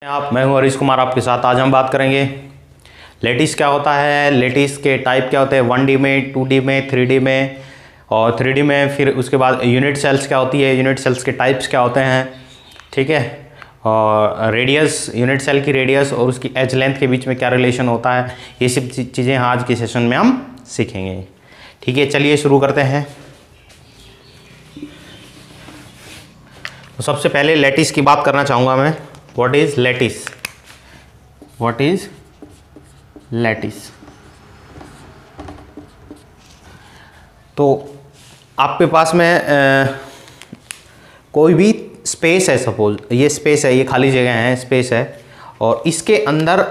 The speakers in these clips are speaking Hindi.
मैं हूं हरीश कुमार आपके साथ। आज हम बात करेंगे लेटिस क्या होता है, लेटिस के टाइप क्या होते हैं 1D में, 2D में, 3D में और 3D में। फिर उसके बाद यूनिट सेल्स क्या होती है, यूनिट सेल्स के टाइप्स क्या होते हैं, ठीक है। और रेडियस, यूनिट सेल की रेडियस और उसकी एज लेंथ के बीच में क्या रिलेशन होता है, ये सब चीज़ें आज के सेशन में हम सीखेंगे। ठीक है, चलिए शुरू करते हैं। तो सबसे पहले लेटिस की बात करना चाहूँगा मैं। What is lattice? What is lattice? तो आपके पास में कोई भी स्पेस है, सपोज ये स्पेस है, ये खाली जगह है, स्पेस है और इसके अंदर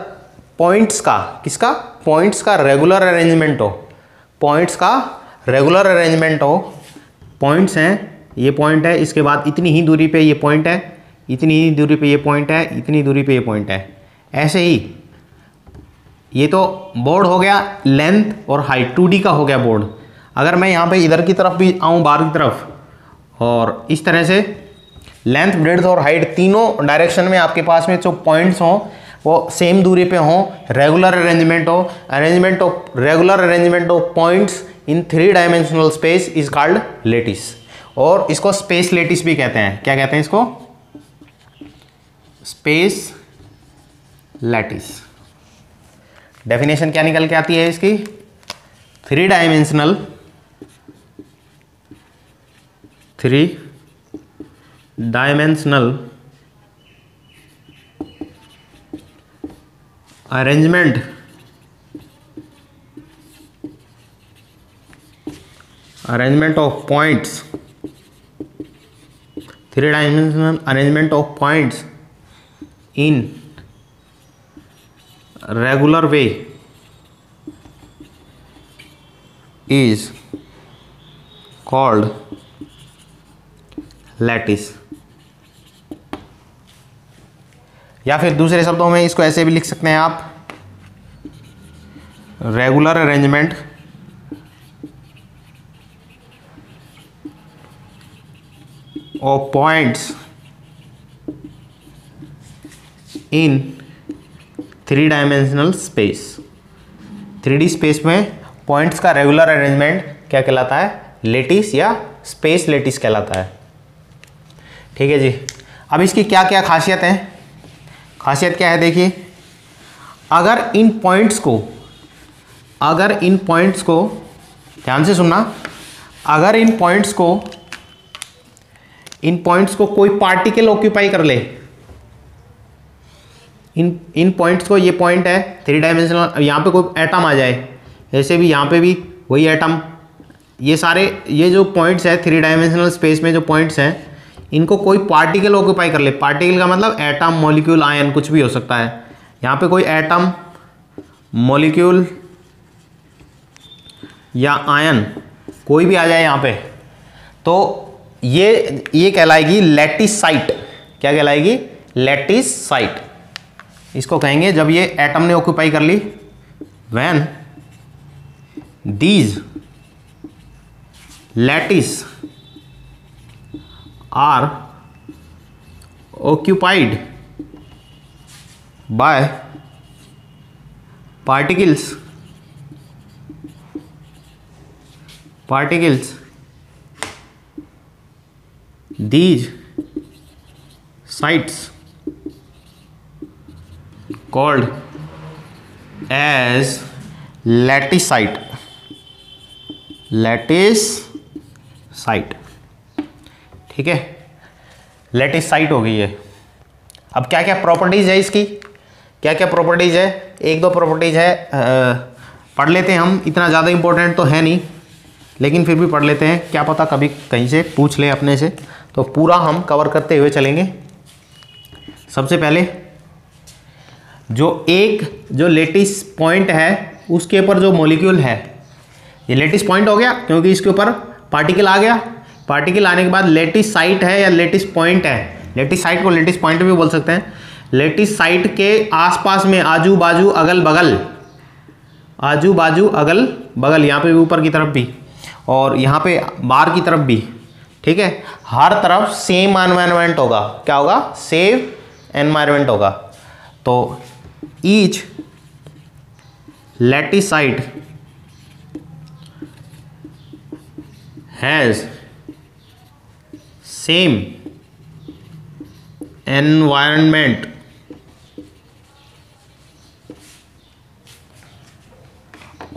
पॉइंट्स का, किसका, पॉइंट्स का रेगुलर अरेंजमेंट हो, पॉइंट्स का रेगुलर अरेंजमेंट हो। पॉइंट्स हैं, ये पॉइंट है, इसके बाद इतनी ही दूरी पे ये पॉइंट है, इतनी ही दूरी पे ये पॉइंट है, इतनी दूरी पे ये पॉइंट है। ऐसे ही ये तो बोर्ड हो गया, लेंथ और हाइट 2D का हो गया बोर्ड। अगर मैं यहाँ पे इधर की तरफ भी आऊँ, बाहर की तरफ, और इस तरह से लेंथ, ब्रेड्थ और हाइट तीनों डायरेक्शन में आपके पास में जो पॉइंट्स हों वो सेम दूरी पे हों, रेगुलर अरेंजमेंट हो, regular arrangement of points in 3 dimensional space is called lattice. और इसको स्पेस लेटिस भी कहते हैं। क्या कहते हैं इसको? Space lattice. डेफिनेशन क्या निकल के आती है इसकी? 3 dimensional arrangement of points, 3 dimensional arrangement of points in regular way is called lattice। या फिर दूसरे शब्दों में इसको ऐसे भी लिख सकते हैं आप, regular arrangement of points in 3 dimensional space. 3D space में पॉइंट्स का रेगुलर अरेंजमेंट क्या कहलाता है? लेटिस या स्पेस लेटिस कहलाता है। ठीक है जी। अब इसकी क्या क्या खासियत है? खासियत क्या है देखिए, अगर इन पॉइंट्स को ध्यान से सुनना, अगर इन पॉइंट्स को कोई पार्टिकल ऑक्यूपाई कर ले, इन पॉइंट्स को, ये पॉइंट है 3 डायमेंशनल, यहाँ पे कोई एटम आ जाए, ऐसे भी यहाँ पे भी वही एटम, ये सारे ये जो पॉइंट्स है 3 डायमेंशनल स्पेस में जो पॉइंट्स हैं, इनको कोई पार्टिकल ऑक्यूपाई कर ले। पार्टिकल का मतलब एटम, मॉलिक्यूल, आयन, कुछ भी हो सकता है। यहाँ पे कोई एटम, मॉलिक्यूल या आयन कोई भी आ जाए यहाँ पे, तो ये कहलाएगी लैटिस साइट। क्या कहलाएगी? Lattice site. इसको कहेंगे जब ये एटम ने ऑक्यूपाई कर ली, when these lattice are occupied by particles these sites called as lattice site। ठीक है, लैटिस साइट हो गई है। अब क्या क्या प्रॉपर्टीज है इसकी, क्या क्या प्रॉपर्टीज है? 1-2 प्रॉपर्टीज है, पढ़ लेते हैं हम। इतना ज़्यादा इंपॉर्टेंट तो है नहीं, लेकिन फिर भी पढ़ लेते हैं, क्या पता कभी कहीं से पूछ ले अपने से, तो पूरा हम कवर करते हुए चलेंगे। सबसे पहले जो लेटिस पॉइंट है उसके ऊपर जो मॉलिक्यूल है, ये लेटिस पॉइंट हो गया क्योंकि इसके ऊपर पार्टिकल आ गया। पार्टिकल आने के बाद लेटिस साइट है या लेटिस पॉइंट है। लेटिस साइट को लेटिस पॉइंट भी बोल सकते हैं। लेटिस साइट के आसपास में आजू बाजू अगल बगल, यहाँ पे भी ऊपर की तरफ भी और यहाँ पे बाहर की तरफ भी, ठीक है, हर तरफ सेम एनवायरनमेंट होगा। क्या होगा? सेम एनवायरनमेंट होगा। तो each lattice site has same environment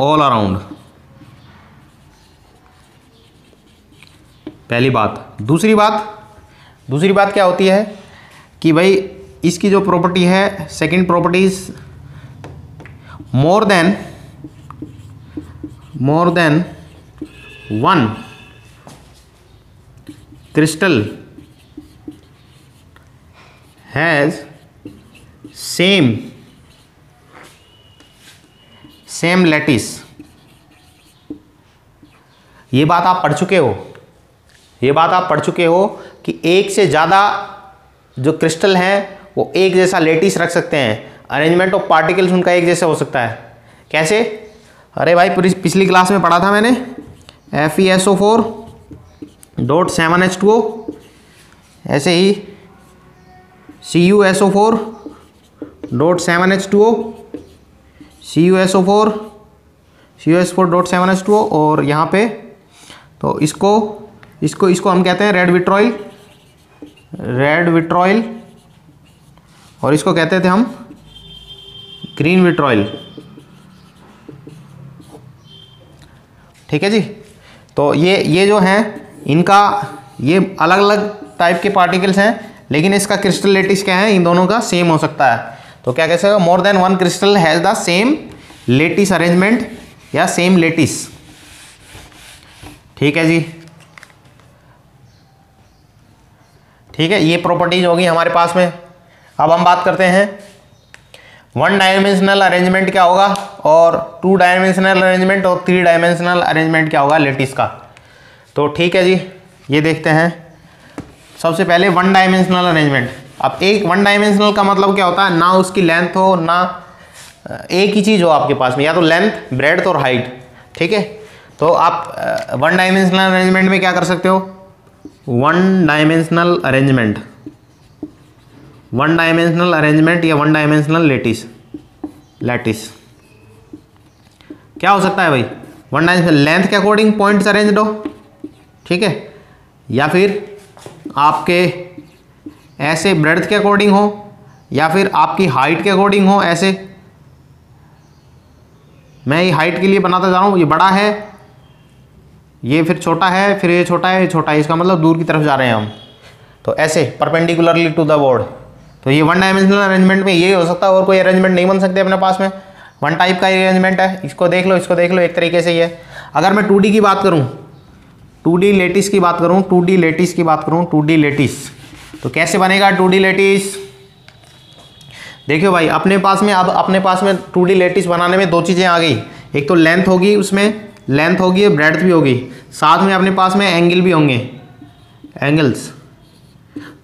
all around. पहली बात। दूसरी बात क्या होती है कि भाई इसकी जो प्रॉपर्टी है, second properties, more than one crystal has same lattice. ये बात आप पढ़ चुके हो कि एक से ज़्यादा जो क्रिस्टल हैं वो एक जैसा लेटिस रख सकते हैं। अरेंजमेंट ऑफ पार्टिकल्स उनका एक जैसा हो सकता है। कैसे? अरे भाई पिछली क्लास में पढ़ा था मैंने, FeSO4.7H2O, ऐसे ही CuSO4.7H2O, CuSO4.7H2O, और यहाँ पे तो इसको हम कहते हैं रेड विट्रॉयल, और इसको कहते थे हम ग्रीन विट्रॉयल। ठीक है जी। तो ये जो हैं इनका, ये अलग अलग टाइप के पार्टिकल्स हैं, लेकिन इसका क्रिस्टल लेटिस क्या है, इन दोनों का सेम हो सकता है। तो क्या कह सकते हो, more than one crystal has the same lattice arrangement या सेम लेटिस। ठीक है जी, ठीक है। ये प्रॉपर्टीज होगी हमारे पास में। अब हम बात करते हैं वन डायमेंशनल अरेंजमेंट क्या होगा, और टू डायमेंशनल अरेंजमेंट और थ्री डायमेंशनल अरेंजमेंट क्या होगा लेटिस का। तो ठीक है जी, ये देखते हैं। सबसे पहले वन डायमेंशनल अरेंजमेंट। अब एक वन डायमेंशनल का मतलब क्या होता है, ना उसकी लेंथ हो, ना एक ही चीज़ हो आपके पास में, या तो लेंथ, ब्रेड्थ और हाइट। ठीक है। तो आप वन डायमेंशनल अरेंजमेंट में क्या कर सकते हो, वन डायमेंशनल अरेंजमेंट या वन डायमेंशनल लैटिस क्या हो सकता है भाई, वन डायमेंशनल लेंथ के अकॉर्डिंग पॉइंट्स अरेंज्ड हो, ठीक है, या फिर आपके ऐसे ब्रेड्थ के अकॉर्डिंग हो, या फिर आपकी हाइट के अकॉर्डिंग हो। ऐसे मैं ये हाइट के लिए बनाता जा रहा हूँ, ये बड़ा है, ये फिर छोटा है, फिर ये छोटा है, ये छोटा है, इसका मतलब दूर की तरफ जा रहे हैं हम। तो ऐसे परपेंडिकुलरली टू द बोर्ड। तो ये वन डायमेंशनल अरेंजमेंट में ये हो सकता है, और कोई अरेंजमेंट नहीं बन सकते अपने पास में। वन टाइप का अरेंजमेंट है, इसको देख लो, एक तरीके से ही है। अगर मैं 2D की बात करूँ, 2D लेटिस की बात करूँ, 2D लेटिस, तो कैसे बनेगा 2D लेटिस। देखियो भाई, अपने पास में 2D लेटिस बनाने में दो चीज़ें आ गई। एक तो लेंथ होगी, उसमें लेंथ होगी, ब्रेड्थ भी होगी, साथ में अपने पास में एंगल भी होंगे, एंगल्स।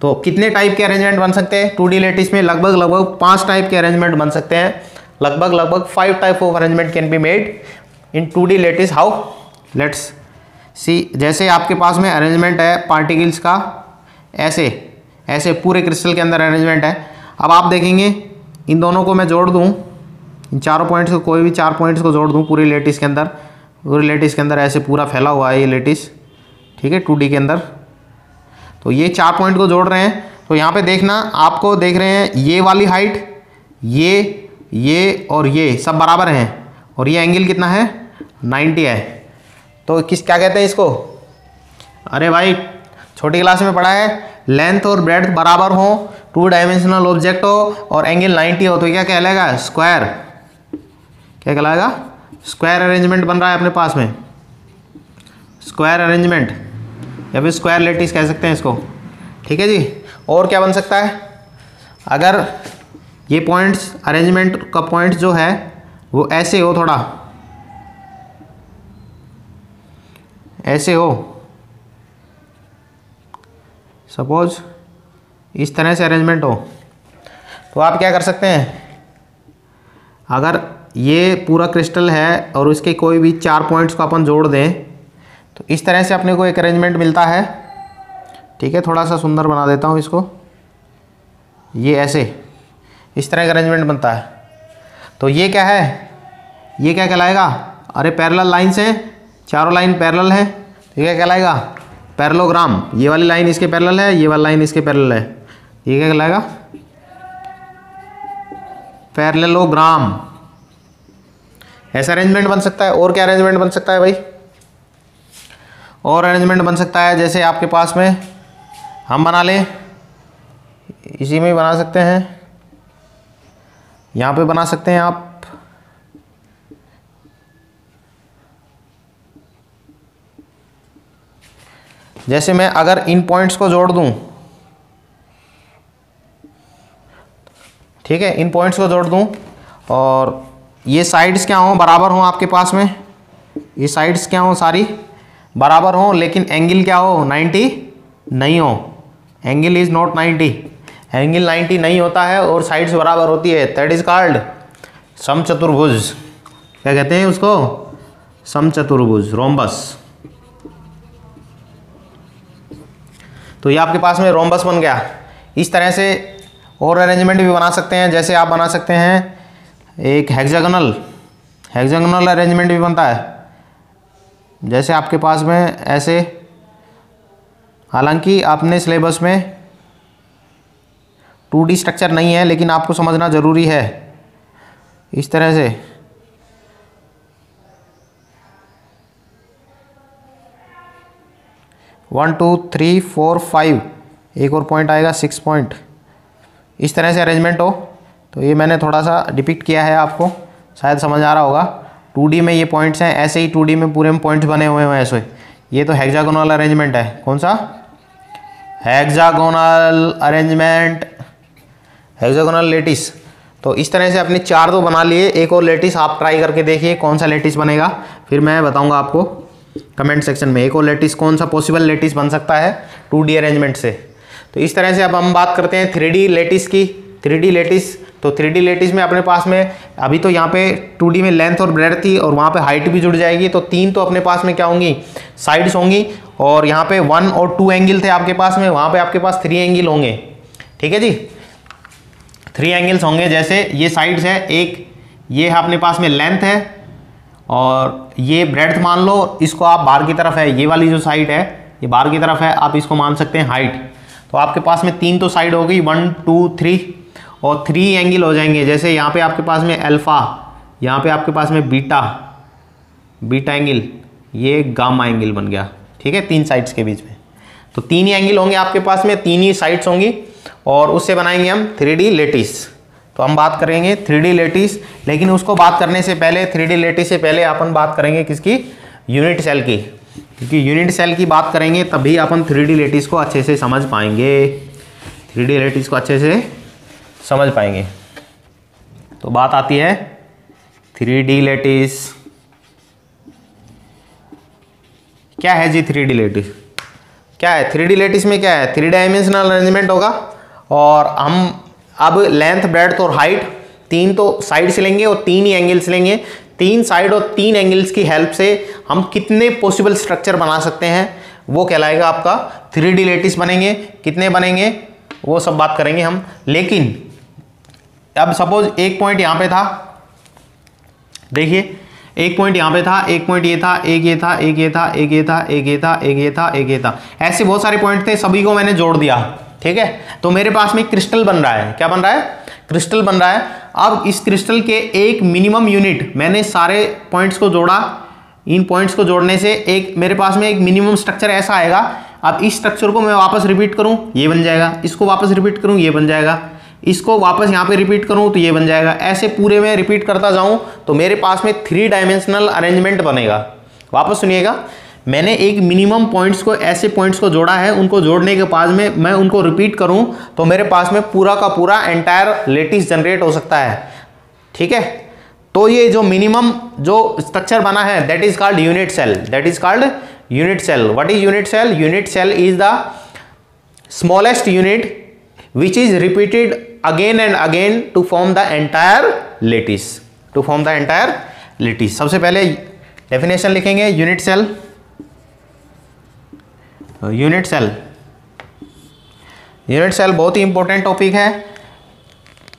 तो कितने टाइप के अरेंजमेंट बन सकते हैं 2D लेटिस में? लगभग 5 टाइप के अरेंजमेंट बन सकते हैं। लगभग 5 type of arrangement can be made in 2D lattice. How? Let's see. जैसे आपके पास में अरेंजमेंट है पार्टिकल्स का, ऐसे पूरे क्रिस्टल के अंदर अरेंजमेंट है। अब आप देखेंगे, इन दोनों को मैं जोड़ दूँ, इन चारों पॉइंट्स को, कोई भी 4 पॉइंट्स को जोड़ दूँ पूरे लेटिस के अंदर, ऐसे पूरा फैला हुआ है ये लेटिस, ठीक है, 2D के अंदर। तो ये 4 पॉइंट को जोड़ रहे हैं। तो यहाँ पे देखना, आपको देख रहे हैं ये वाली हाइट, ये और ये सब बराबर हैं, और ये एंगल कितना है, 90 है। तो क्या कहते हैं इसको? अरे भाई छोटी क्लास में पढ़ा है, लेंथ और ब्रेड्थ बराबर हो, 2 डायमेंशनल ऑब्जेक्ट हो और एंगल 90 हो, तो क्या कहलाएगा? स्क्वायर। क्या कहलाएगा? स्क्वायर अरेंजमेंट बन रहा है अपने पास में, स्क्वायर अरेंजमेंट, या फिर स्क्वायर लेटिस कह सकते हैं इसको। ठीक है जी। और क्या बन सकता है? अगर ये पॉइंट्स, अरेंजमेंट का पॉइंट्स जो है वो ऐसे हो, थोड़ा ऐसे हो, सपोज इस तरह से अरेंजमेंट हो, तो आप क्या कर सकते हैं, अगर ये पूरा क्रिस्टल है और उसके कोई भी 4 पॉइंट्स को अपन जोड़ दें, तो इस तरह से अपने को एक अरेंजमेंट मिलता है। ठीक है, थोड़ा सा सुंदर बना देता हूँ इसको। ये इस तरह का अरेंजमेंट बनता है। तो ये क्या है, ये क्या कहलाएगा, अरे पैरेलल लाइन्स हैं, चारों लाइन पैरेलल है, तो ये क्या कहलाएगा, पैरेललोग्राम। ये वाली लाइन इसके पैरेलल है, ये वाली लाइन इसके पैरेलल है, ये क्या कहलाएगा, पैरेललोग्राम। ऐसा अरेंजमेंट बन सकता है। और क्या अरेंजमेंट बन सकता है भाई, और अरेंजमेंट बन सकता है जैसे आपके पास में हम बना लें, इसी में बना सकते हैं, यहाँ पे बना सकते हैं आप, जैसे मैं अगर इन पॉइंट्स को जोड़ दूं, ठीक है, इन पॉइंट्स को जोड़ दूं और ये साइड्स क्या हों, बराबर हों आपके पास में, ये साइड्स क्या हों, सारी बराबर हों, लेकिन एंगल क्या हो, 90 नहीं हो, एंगल इज नॉट 90, एंगल 90 नहीं होता है और साइड्स बराबर होती है, दैट इज कॉल्ड समचतुर्भुज। क्या कहते हैं उसको, समचतुर्भुज, रोम्बस। तो ये आपके पास में रोम्बस बन गया। इस तरह से और अरेंजमेंट भी बना सकते हैं, जैसे आप बना सकते हैं एक हेक्सागोनल, हेक्सागोनल अरेंजमेंट भी बनता है, जैसे आपके पास में ऐसे, हालांकि आपने सिलेबस में 2D स्ट्रक्चर नहीं है, लेकिन आपको समझना ज़रूरी है। इस तरह से one two three four five, एक और पॉइंट आएगा 6 पॉइंट, इस तरह से अरेंजमेंट हो। तो ये मैंने थोड़ा सा डिपिक्ट किया है, आपको शायद समझ आ रहा होगा। 2D में ये पॉइंट्स हैं, ऐसे ही 2D में पूरे में पॉइंट्स बने हुए हैं ऐसे। ये तो हेक्सागोनल अरेंजमेंट है। कौन सा, हेक्सागोनल अरेंजमेंट, हेक्सागोनल लेटिस। तो इस तरह से अपने 4 तो बना लिए, एक और लेटिस आप ट्राई करके देखिए कौन सा लेटिस बनेगा, फिर मैं बताऊंगा आपको कमेंट सेक्शन में एक और लेटिस, कौन सा पॉसिबल लेटिस बन सकता है 2D अरेंजमेंट से। तो इस तरह से अब हम बात करते हैं 3D लेटिस की। 3D लेटिस, तो 3D लेटिस में अपने पास में अभी तो यहाँ पे 2D में लेंथ और ब्रेड्थ थी और वहाँ पे हाइट भी जुड़ जाएगी, तो 3 तो अपने पास में क्या होंगी, साइड्स होंगी, और यहाँ पे 1 और 2 एंगल थे आपके पास में, वहाँ पे आपके पास 3 एंगल होंगे। ठीक है जी, 3 एंगल्स होंगे। जैसे ये साइड्स है, एक ये है अपने पास में लेंथ है और ये ब्रेड्थ मान लो, इसको आप बाहर की तरफ है, ये वाली जो साइड है ये बाहर की तरफ है, आप इसको मान सकते हैं हाइट। तो आपके पास में 3 तो साइड हो गई, 1 2 3, और 3 एंगल हो जाएंगे। जैसे यहाँ पे आपके पास में अल्फा, यहाँ पे आपके पास में बीटा, बीटा एंगल, ये गामा एंगल बन गया। ठीक है, 3 साइड्स के बीच में, तो 3 ही एंगल होंगे आपके पास में, 3 ही साइड्स होंगी, और उससे बनाएंगे हम 3D लेटिस। तो हम बात करेंगे 3D लेटिस, लेकिन उसको बात करने से पहले, 3D लेटिस से पहले अपन बात करेंगे किसकी, यूनिट सेल की, क्योंकि यूनिट सेल की बात करेंगे तभी अपन 3D लेटिस को अच्छे से समझ पाएंगे, 3D लेटिस को अच्छे से समझ पाएंगे। तो बात आती है 3D लेटिस। क्या है जी 3D लेटिस, क्या है 3D लेटिस में, क्या है 3 डायमेंशनल अरेंजमेंट होगा, और हम अब लेंथ ब्रेड्थ और हाइट 3 तो साइड से लेंगे और 3 ही एंगल्स लेंगे। 3 साइड और 3 एंगल्स की हेल्प से हम कितने पॉसिबल स्ट्रक्चर बना सकते हैं, वो कहलाएगा आपका 3D लेटिस बनेंगे। कितने बनेंगे वो सब बात करेंगे हम। लेकिन अब सपोज एक पॉइंट यहाँ पे था, देखिए एक पॉइंट यहाँ पे था, एक पॉइंट ये था, एक ये था, एक ये था, एक ये था, एक ये था, एक ये था, एक ये था, ऐसे बहुत सारे पॉइंट थे, सभी को मैंने जोड़ दिया। ठीक है, तो मेरे पास में क्रिस्टल बन रहा है। क्या बन रहा है, क्रिस्टल बन रहा है। अब इस क्रिस्टल के एक मिनिमम यूनिट, मैंने सारे पॉइंट्स को जोड़ा, इन पॉइंट्स को जोड़ने से एक मेरे पास में एक मिनिमम स्ट्रक्चर ऐसा आएगा। अब इस स्ट्रक्चर को मैं वापस रिपीट करूं, ये बन जाएगा, इसको वापस रिपीट करूं, ये बन जाएगा, इसको वापस यहाँ पे रिपीट करूं तो ये बन जाएगा। ऐसे पूरे में रिपीट करता जाऊं तो मेरे पास में 3 डायमेंशनल अरेंजमेंट बनेगा। वापस सुनिएगा, मैंने एक मिनिमम पॉइंट्स को, ऐसे पॉइंट्स को जोड़ा है, उनको जोड़ने के बाद में मैं उनको रिपीट करूं तो मेरे पास में पूरा का पूरा एंटायर लेटिस जनरेट हो सकता है। ठीक है, तो ये जो मिनिमम जो स्ट्रक्चर बना है that is called unit cell, that is called unit cell. What is unit cell? Unit cell is the smallest unit which is repeated again and again to form the entire lattice, to form the entire lattice। सबसे पहले डेफिनेशन लिखेंगे unit cell. Unit cell, unit cell बहुत ही इंपॉर्टेंट टॉपिक है।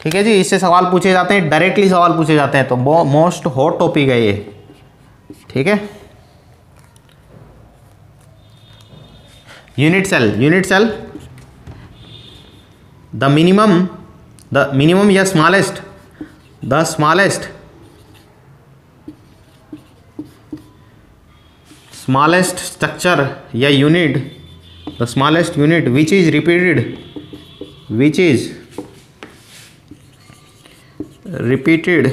ठीक है जी, इससे सवाल पूछे जाते हैं, डायरेक्टली सवाल पूछे जाते हैं, तो मोस्ट हॉट टॉपिक है ये। ठीक है, यूनिट सेल द मिनिमम या स्मॉलेस्ट स्ट्रक्चर या unit, the smallest unit which is repeated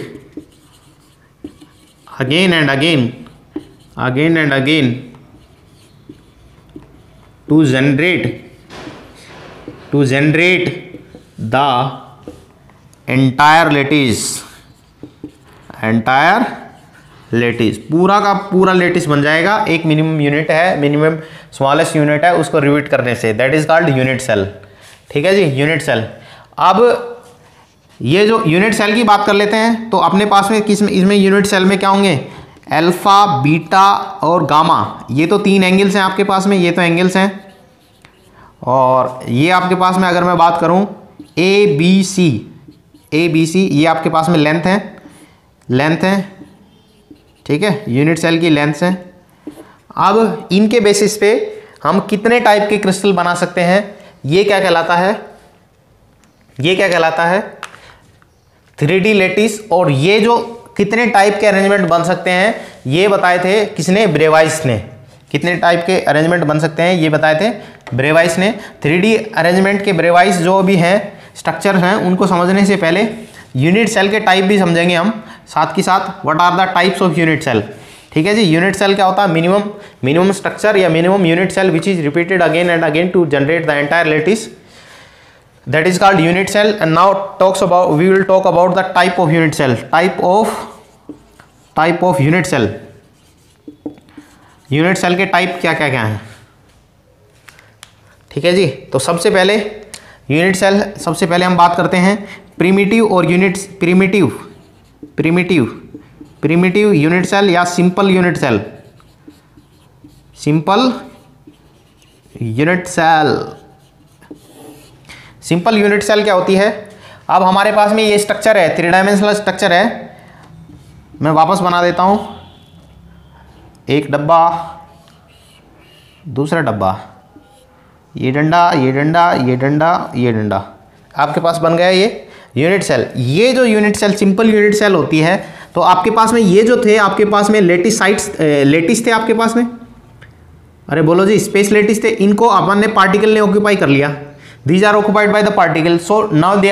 again and again to generate the entire lattice, पूरा का पूरा लेटिस बन जाएगा। एक मिनिमम यूनिट है, मिनिमम स्मॉलेस्ट यूनिट है, उसको रिपीट करने से, that is called unit cell. ठीक है जी, यूनिट सेल। अब ये जो यूनिट सेल की बात कर लेते हैं, तो अपने पास में इसमें यूनिट सेल में क्या होंगे, अल्फा, बीटा और गामा, ये तो 3 एंगल्स हैं आपके पास में, ये तो एंगल्स हैं। और ये आपके पास में अगर मैं बात करूं ए बी सी, ये आपके पास में लेंथ है। ठीक है, यूनिट सेल की लेंथ है। अब इनके बेसिस पे हम कितने टाइप के क्रिस्टल बना सकते हैं, ये क्या कहलाता है 3D लेटिस। और ये जो कितने टाइप के अरेंजमेंट बन सकते हैं, ये बताए थे किसने, ब्रेवाइस ने। कितने टाइप के अरेंजमेंट बन सकते हैं ये बताए थे ब्रेवाइस ने। 3D अरेंजमेंट के ब्रेवाइस जो भी हैं, स्ट्रक्चर हैं, उनको समझने से पहले यूनिट सेल के टाइप भी समझेंगे हम साथ के साथ। What are the types of unit cell. ठीक है जी, यूनिट सेल क्या होता है, मिनिमम स्ट्रक्चर या minimum unit cell which is repeated again and again to generate the entire lattice, that is called unit cell. And now we will talk about the type of unit cell. Type of unit cell के टाइप क्या हैं। ठीक है जी, तो सबसे पहले यूनिट सेल, सबसे पहले हम बात करते हैं प्रिमिटिव और प्रिमिटिव यूनिट सेल या simple unit cell. Simple unit cell क्या होती है, अब हमारे पास में ये स्ट्रक्चर है, 3 डायमेंशनल स्ट्रक्चर है। मैं वापस बना देता हूँ, एक डब्बा, दूसरा डब्बा, ये डंडा, आपके पास बन गया ये यूनिट सेल। ये जो unit cell simple unit cell होती है, तो आपके पास में ये जो थे, आपके पास में लेटिस थे आपके पास में, अरे बोलो जी, स्पेस लेटिस थे। इनको अपन ने पार्टिकल ने ऑक्यूपाई कर लिया, these are occupied by the particle, so now they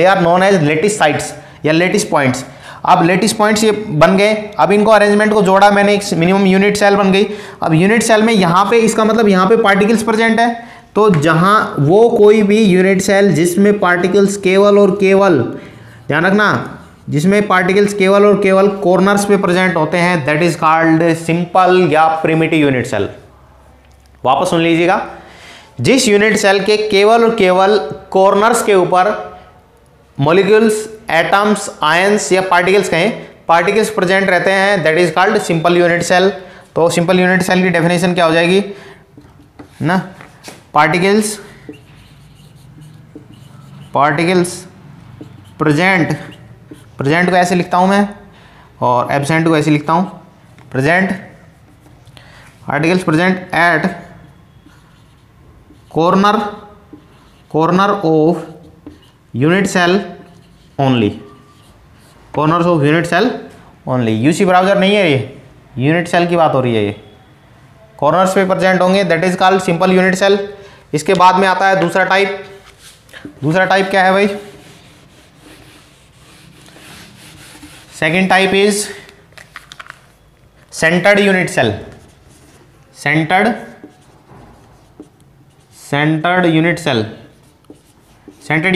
are known as lattice sites या lattice points। अब lattice points ये बन गए, अब इनको अरेंजमेंट को जोड़ा मैंने, एक मिनिमम यूनिट सेल बन गई। अब यूनिट सेल में यहाँ पे, इसका मतलब यहाँ पे पार्टिकल्स प्रेजेंट है, तो जहाँ वो कोई भी यूनिट सेल जिसमें पार्टिकल्स केवल और केवल, ध्यान रखना, जिसमें पार्टिकल्स केवल और केवल कॉर्नर्स पे प्रेजेंट होते हैं, दैट इज कॉल्ड सिंपल या प्रिमिटिव यूनिट सेल। वापस सुन लीजिएगा, जिस यूनिट सेल के केवल और केवल कॉर्नर्स के ऊपर मॉलिक्यूल्स, एटम्स, आयंस या पार्टिकल्स कहें, पार्टिकल्स प्रेजेंट रहते हैं, that is called simple unit cell. तो सिंपल यूनिट सेल की डेफिनेशन क्या हो जाएगी ना, पार्टिकल्स प्रेजेंट को ऐसे लिखता हूं मैं, और एब्सेंट को ऐसे लिखता हूं, particles present at corner of unit cell only, corners of unit cell only। UC browser नहीं है, ये यूनिट सेल की बात हो रही है, ये कॉर्नर्स पे प्रेजेंट होंगे, that is called simple unit cell. इसके बाद में आता है दूसरा टाइप क्या है भाई, second type is centred unit cell. Centred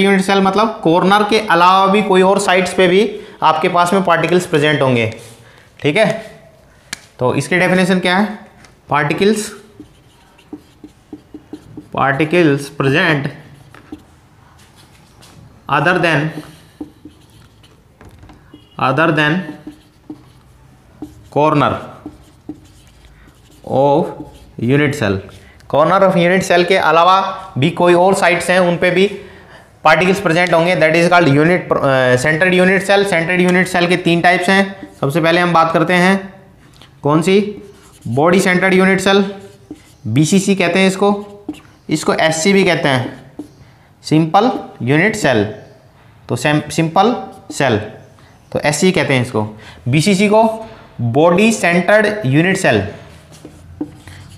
unit cell मतलब कॉर्नर के अलावा भी कोई और साइड्स पे भी आपके पास में पार्टिकल्स प्रेजेंट होंगे। ठीक है, तो इसकी डेफिनेशन क्या है, particles present other than corner of unit cell. Corner of unit cell के अलावा भी कोई और साइट्स हैं, उन पे भी पार्टिकल्स प्रेजेंट होंगे, that is called unit centred unit cell. Centred unit cell के 3 टाइप्स हैं। सबसे पहले हम बात करते हैं कौन सी, body centred unit cell, BCC कहते हैं इसको, इसको एससी भी कहते हैं, सिंपल यूनिट सेल, तो सिंपल सेल, तो एससी कहते हैं इसको। बीसीसी को body centred unit cell,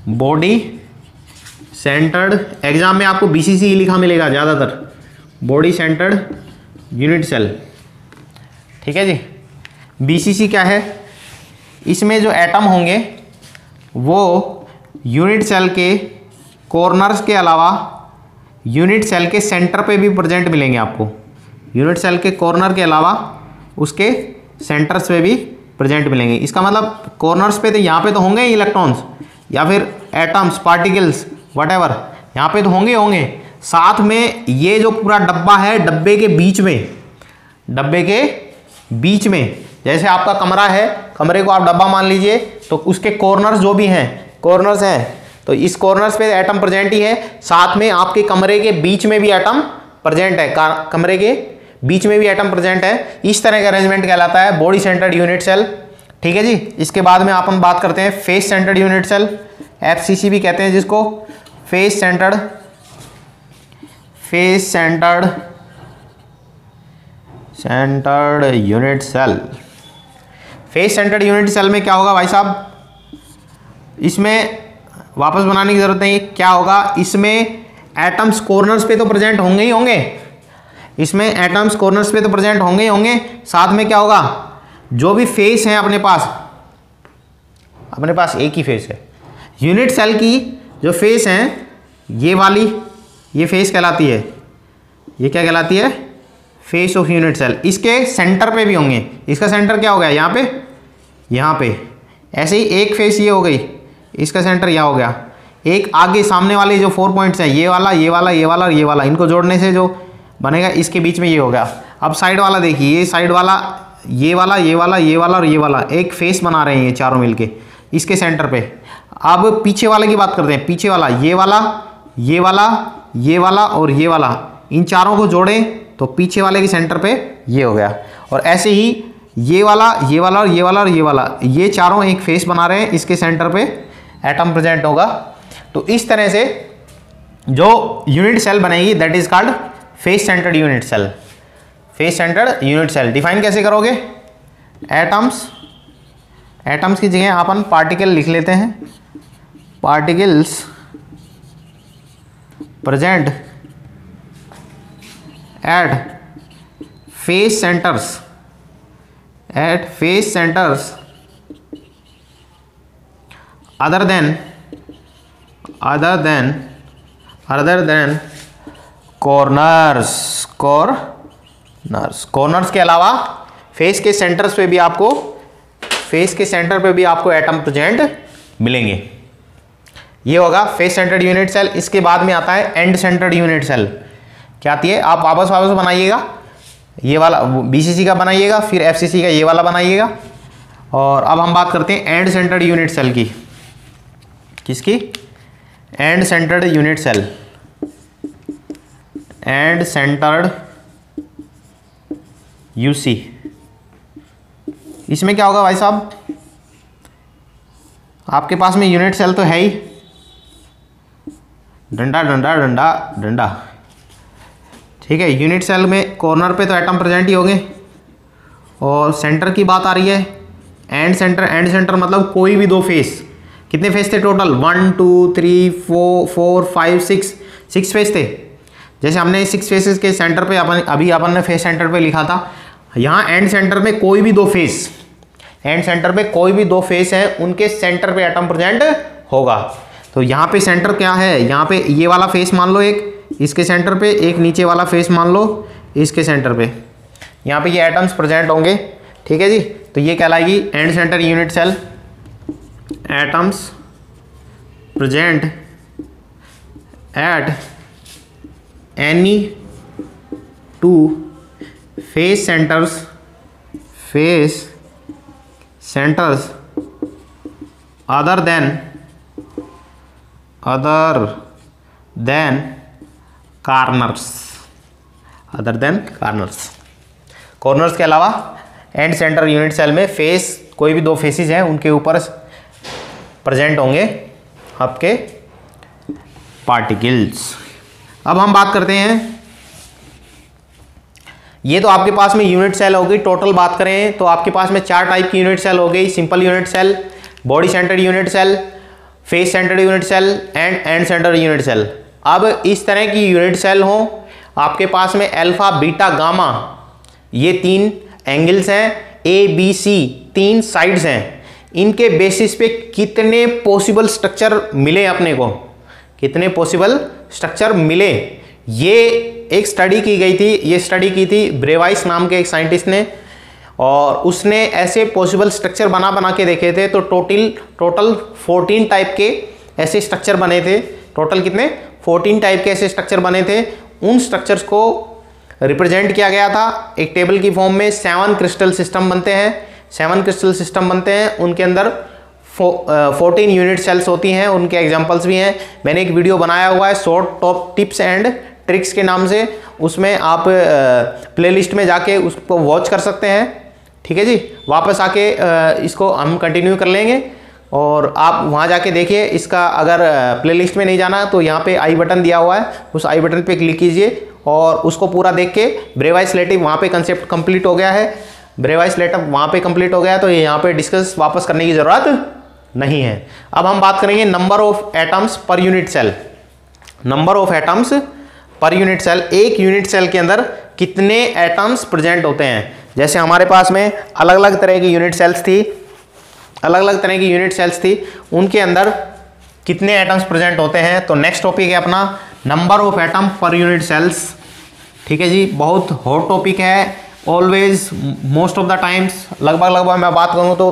body centred, exam में आपको बीसीसी लिखा मिलेगा ज़्यादातर, बॉडी सेंटर्ड यूनिट सेल, ठीक है जी। बीसीसी क्या है, इसमें जो एटम होंगे वो यूनिट सेल के कॉर्नर्स के अलावा यूनिट सेल के सेंटर पे भी प्रेजेंट मिलेंगे आपको, यूनिट सेल के कॉर्नर के अलावा उसके सेंटर्स पे भी प्रेजेंट मिलेंगे। इसका मतलब कॉर्नर्स पे तो यहाँ पे तो होंगे इलेक्ट्रॉन्स या फिर एटम्स, पार्टिकल्स, व्हाटएवर, यहाँ पे तो होंगे, साथ में ये जो पूरा डब्बा है, डब्बे के बीच में जैसे आपका कमरा है, कमरे को आप डब्बा मान लीजिए, तो उसके कॉर्नर्स जो भी हैं, कॉर्नर्स हैं, तो इस कॉर्नर्स पे एटम प्रेजेंट ही है, साथ में आपके कमरे के बीच में भी एटम प्रेजेंट है, कमरे के बीच में भी एटम प्रेजेंट है। इस तरह का अरेंजमेंट कहलाता है बॉडी सेंटर्ड यूनिट सेल, ठीक है जी। इसके बाद में अपन बात करते हैं face centred unit cell, FCC भी कहते हैं जिसको, face centred unit cell. Face centred unit cell में क्या होगा भाई साहब, इसमें वापस बनाने की जरूरत नहीं, क्या होगा, इसमें एटम्स कॉर्नर्स पे तो प्रेजेंट होंगे ही होंगे, इसमें एटम्स कॉर्नर्स पे तो प्रेजेंट होंगे ही होंगे, साथ में क्या होगा, जो भी फेस है अपने पास एक ही फेस है, यूनिट सेल की जो फेस हैं, ये वाली, ये फेस कहलाती है, ये क्या कहलाती है, फेस ऑफ यूनिट सेल। इसके सेंटर पे भी होंगे, इसका सेंटर क्या हो गया, यहाँ पे, ऐसे ही एक फेस ये हो गई, इसका सेंटर यहाँ हो गया, एक आगे सामने वाले जो 4 पॉइंट्स हैं, ये वाला, ये वाला, ये वाला और ये वाला, इनको जोड़ने से जो बनेगा, इसके बीच में ये हो गया। अब साइड वाला देखिए, ये साइड वाला, ये वाला, ये वाला, ये वाला और ये वाला, एक फेस बना रहे हैं ये चारों मिलके इसके सेंटर पे। अब पीछे वाले की बात करते हैं, पीछे वाला, ये वाला, ये वाला, ये वाला और ये वाला, इन चारों को जोड़ें तो पीछे वाले के सेंटर पे ये हो गया। और ऐसे ही ये वाला, ये वाला और ये वाला और ये वाला, ये चारों एक फेस बना रहे हैं, इसके सेंटर पे एटम प्रेजेंट होगा। तो इस तरह से जो यूनिट सेल बनेगी that is called face centred unit cell. Face centred unit cell define कैसे करोगे, एटम्स की जगह अपन पार्टिकल लिख लेते हैं, particles present at face centres, other than corners के अलावा फेस के सेंटर पे भी आपको एटम प्रेजेंट मिलेंगे। ये होगा फेस सेंटर्ड यूनिट सेल। इसके बाद में आता है एंड सेंटर्ड यूनिट सेल। क्या आती है, आप वापस बनाइएगा, ये वाला बीसीसी का बनाइएगा, फिर एफसीसी का ये वाला बनाइएगा। और अब हम बात करते हैं एंड सेंटर्ड यूनिट सेल की। किसकी, end centred unit cell, end centred UC. इसमें क्या होगा भाई साहब, आपके पास में यूनिट सेल तो है ही, डंडा, ठीक है। यूनिट सेल में कॉर्नर पे तो एटम प्रेजेंट ही होंगे। और सेंटर की बात आ रही है, एंड सेंटर मतलब कोई भी 2 फेस। कितने फेस थे टोटल, 1 2 3 4 5 6 फेस थे। जैसे हमने 6 फेसेस के सेंटर पे अपन ने फेस सेंटर पे लिखा था, यहाँ एंड सेंटर में कोई भी 2 फेस, एंड सेंटर पे कोई भी 2 फेस है, उनके सेंटर पे एटम प्रेजेंट होगा। तो यहाँ पे सेंटर क्या है, यहाँ पे ये वाला फेस मान लो, एक इसके सेंटर पे, एक नीचे वाला फेस मान लो इसके सेंटर पे, यहाँ पे ये एटम्स प्रेजेंट होंगे, ठीक है जी। तो ये कहलाएगी end centre unit cell. Atoms present at any 2 face centres other than corners, other than corners. Corners के अलावा एंड सेंटर यूनिट सेल में फेस, कोई भी दो फेसेस हैं उनके ऊपर प्रेजेंट होंगे आपके पार्टिकल्स। अब हम बात करते हैं, ये तो आपके पास में यूनिट सेल होगी। टोटल बात करें तो आपके पास में 4 टाइप की यूनिट सेल हो गई, simple unit cell, body centred unit cell, face centred unit cell end centred unit cell. अब इस तरह की यूनिट सेल हो आपके पास में अल्फा बीटा गामा, ये 3 एंगल्स हैं, ए बी सी 3 साइड्स हैं। इनके बेसिस पे कितने पॉसिबल स्ट्रक्चर मिले अपने को, कितने पॉसिबल स्ट्रक्चर मिले, ये एक स्टडी की गई थी। ये स्टडी की थी ब्रेवाइस नाम के एक साइंटिस्ट ने, और उसने ऐसे पॉसिबल स्ट्रक्चर बना के देखे थे। तो टोटल 14 टाइप के ऐसे स्ट्रक्चर बने थे। टोटल कितने? 14 टाइप के ऐसे स्ट्रक्चर बने थे। उन स्ट्रक्चर्स को रिप्रेजेंट किया गया था एक टेबल की फॉर्म में। 7 क्रिस्टल सिस्टम बनते हैं, 7 क्रिस्टल सिस्टम बनते हैं। उनके अंदर 14 यूनिट सेल्स होती हैं। उनके एग्जांपल्स भी हैं। मैंने एक वीडियो बनाया हुआ है short top tips and tricks के नाम से, उसमें आप प्लेलिस्ट में जाके उसको वॉच कर सकते हैं। ठीक है जी, वापस आके इसको हम कंटिन्यू कर लेंगे और आप वहाँ जाके देखिए। इसका अगर प्लेलिस्ट में नहीं जाना तो यहाँ पे आई बटन दिया हुआ है, उस आई बटन पे क्लिक कीजिए और उसको पूरा देख के ब्रेवाइस लेटिव वहाँ पे कंसेप्ट कंप्लीट हो गया है। ब्रेवाइस लेटिव वहाँ पे कंप्लीट हो गया है, तो यहाँ पे डिस्कस वापस करने की ज़रूरत नहीं है। अब हम बात करेंगे number of atoms per unit cell. Number of atoms per unit cell, एक यूनिट सेल के अंदर कितने एटम्स प्रेजेंट होते हैं। जैसे हमारे पास में अलग अलग तरह की यूनिट सेल्स थी, अलग अलग तरह की यूनिट सेल्स थी, उनके अंदर कितने एटम्स प्रेजेंट होते हैं। तो नेक्स्ट टॉपिक है अपना number of atom per unit cells. ठीक है जी, बहुत हॉट टॉपिक है। Always most of the times लगभग मैं बात करूँ तो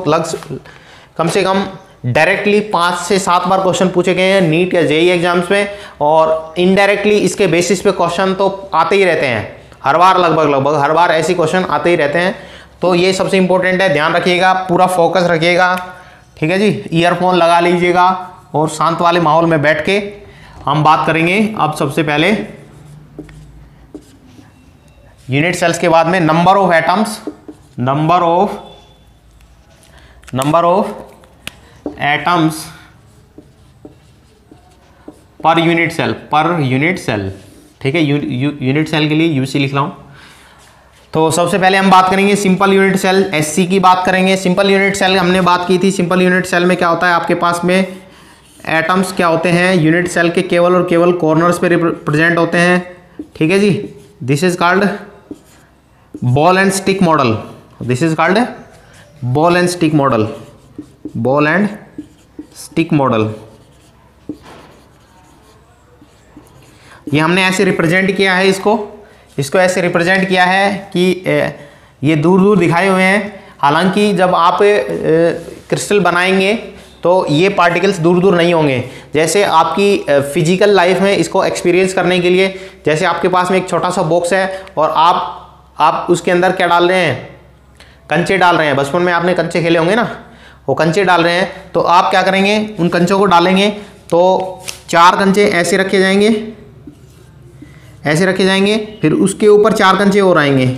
कम से कम डायरेक्टली 5 से 7 बार क्वेश्चन पूछे गए हैं नीट या जेईई एग्जाम्स में, और इनडायरेक्टली इसके बेसिस पे क्वेश्चन तो आते ही रहते हैं। हर बार लगभग हर बार ऐसे क्वेश्चन आते ही रहते हैं। तो ये सबसे इंपॉर्टेंट है, ध्यान रखिएगा, पूरा फोकस रखिएगा। ठीक है जी, ईयरफोन लगा लीजिएगा और शांत वाले माहौल में बैठ के हम बात करेंगे। अब सबसे पहले यूनिट सेल्स के बाद में number of atoms, number of atoms per unit cell. ठीक है, यूनिट सेल के लिए यूसी लिख रहा हूं। तो सबसे पहले हम बात करेंगे सिंपल यूनिट सेल, एससी की बात करेंगे। सिंपल यूनिट सेल हमने बात की थी। सिंपल यूनिट सेल में क्या होता है, आपके पास में एटम्स क्या होते हैं, यूनिट सेल के केवल और केवल कॉर्नर्स पे प्रेजेंट होते हैं। ठीक है जी, this is called ball and stick model. This is called ball and stick model, ball and stick model. ये हमने ऐसे रिप्रेजेंट किया है, इसको ऐसे रिप्रेजेंट किया है कि ये दूर दूर दिखाए हुए हैं। हालांकि जब आप क्रिस्टल बनाएंगे तो ये पार्टिकल्स दूर दूर नहीं होंगे। जैसे आपकी फिजिकल लाइफ में इसको एक्सपीरियंस करने के लिए, जैसे आपके पास में एक छोटा सा बॉक्स है और आप उसके अंदर क्या डाल रहे हैं, कंचे डाल रहे हैं। बचपन में आपने कंचे खेले होंगे ना, वो कंचे डाल रहे हैं। तो आप क्या करेंगे, उन कंचों को डालेंगे तो 4 कंचे ऐसे रखे जाएंगे, ऐसे रखे जाएंगे, फिर उसके ऊपर 4 कंचे और आएंगे।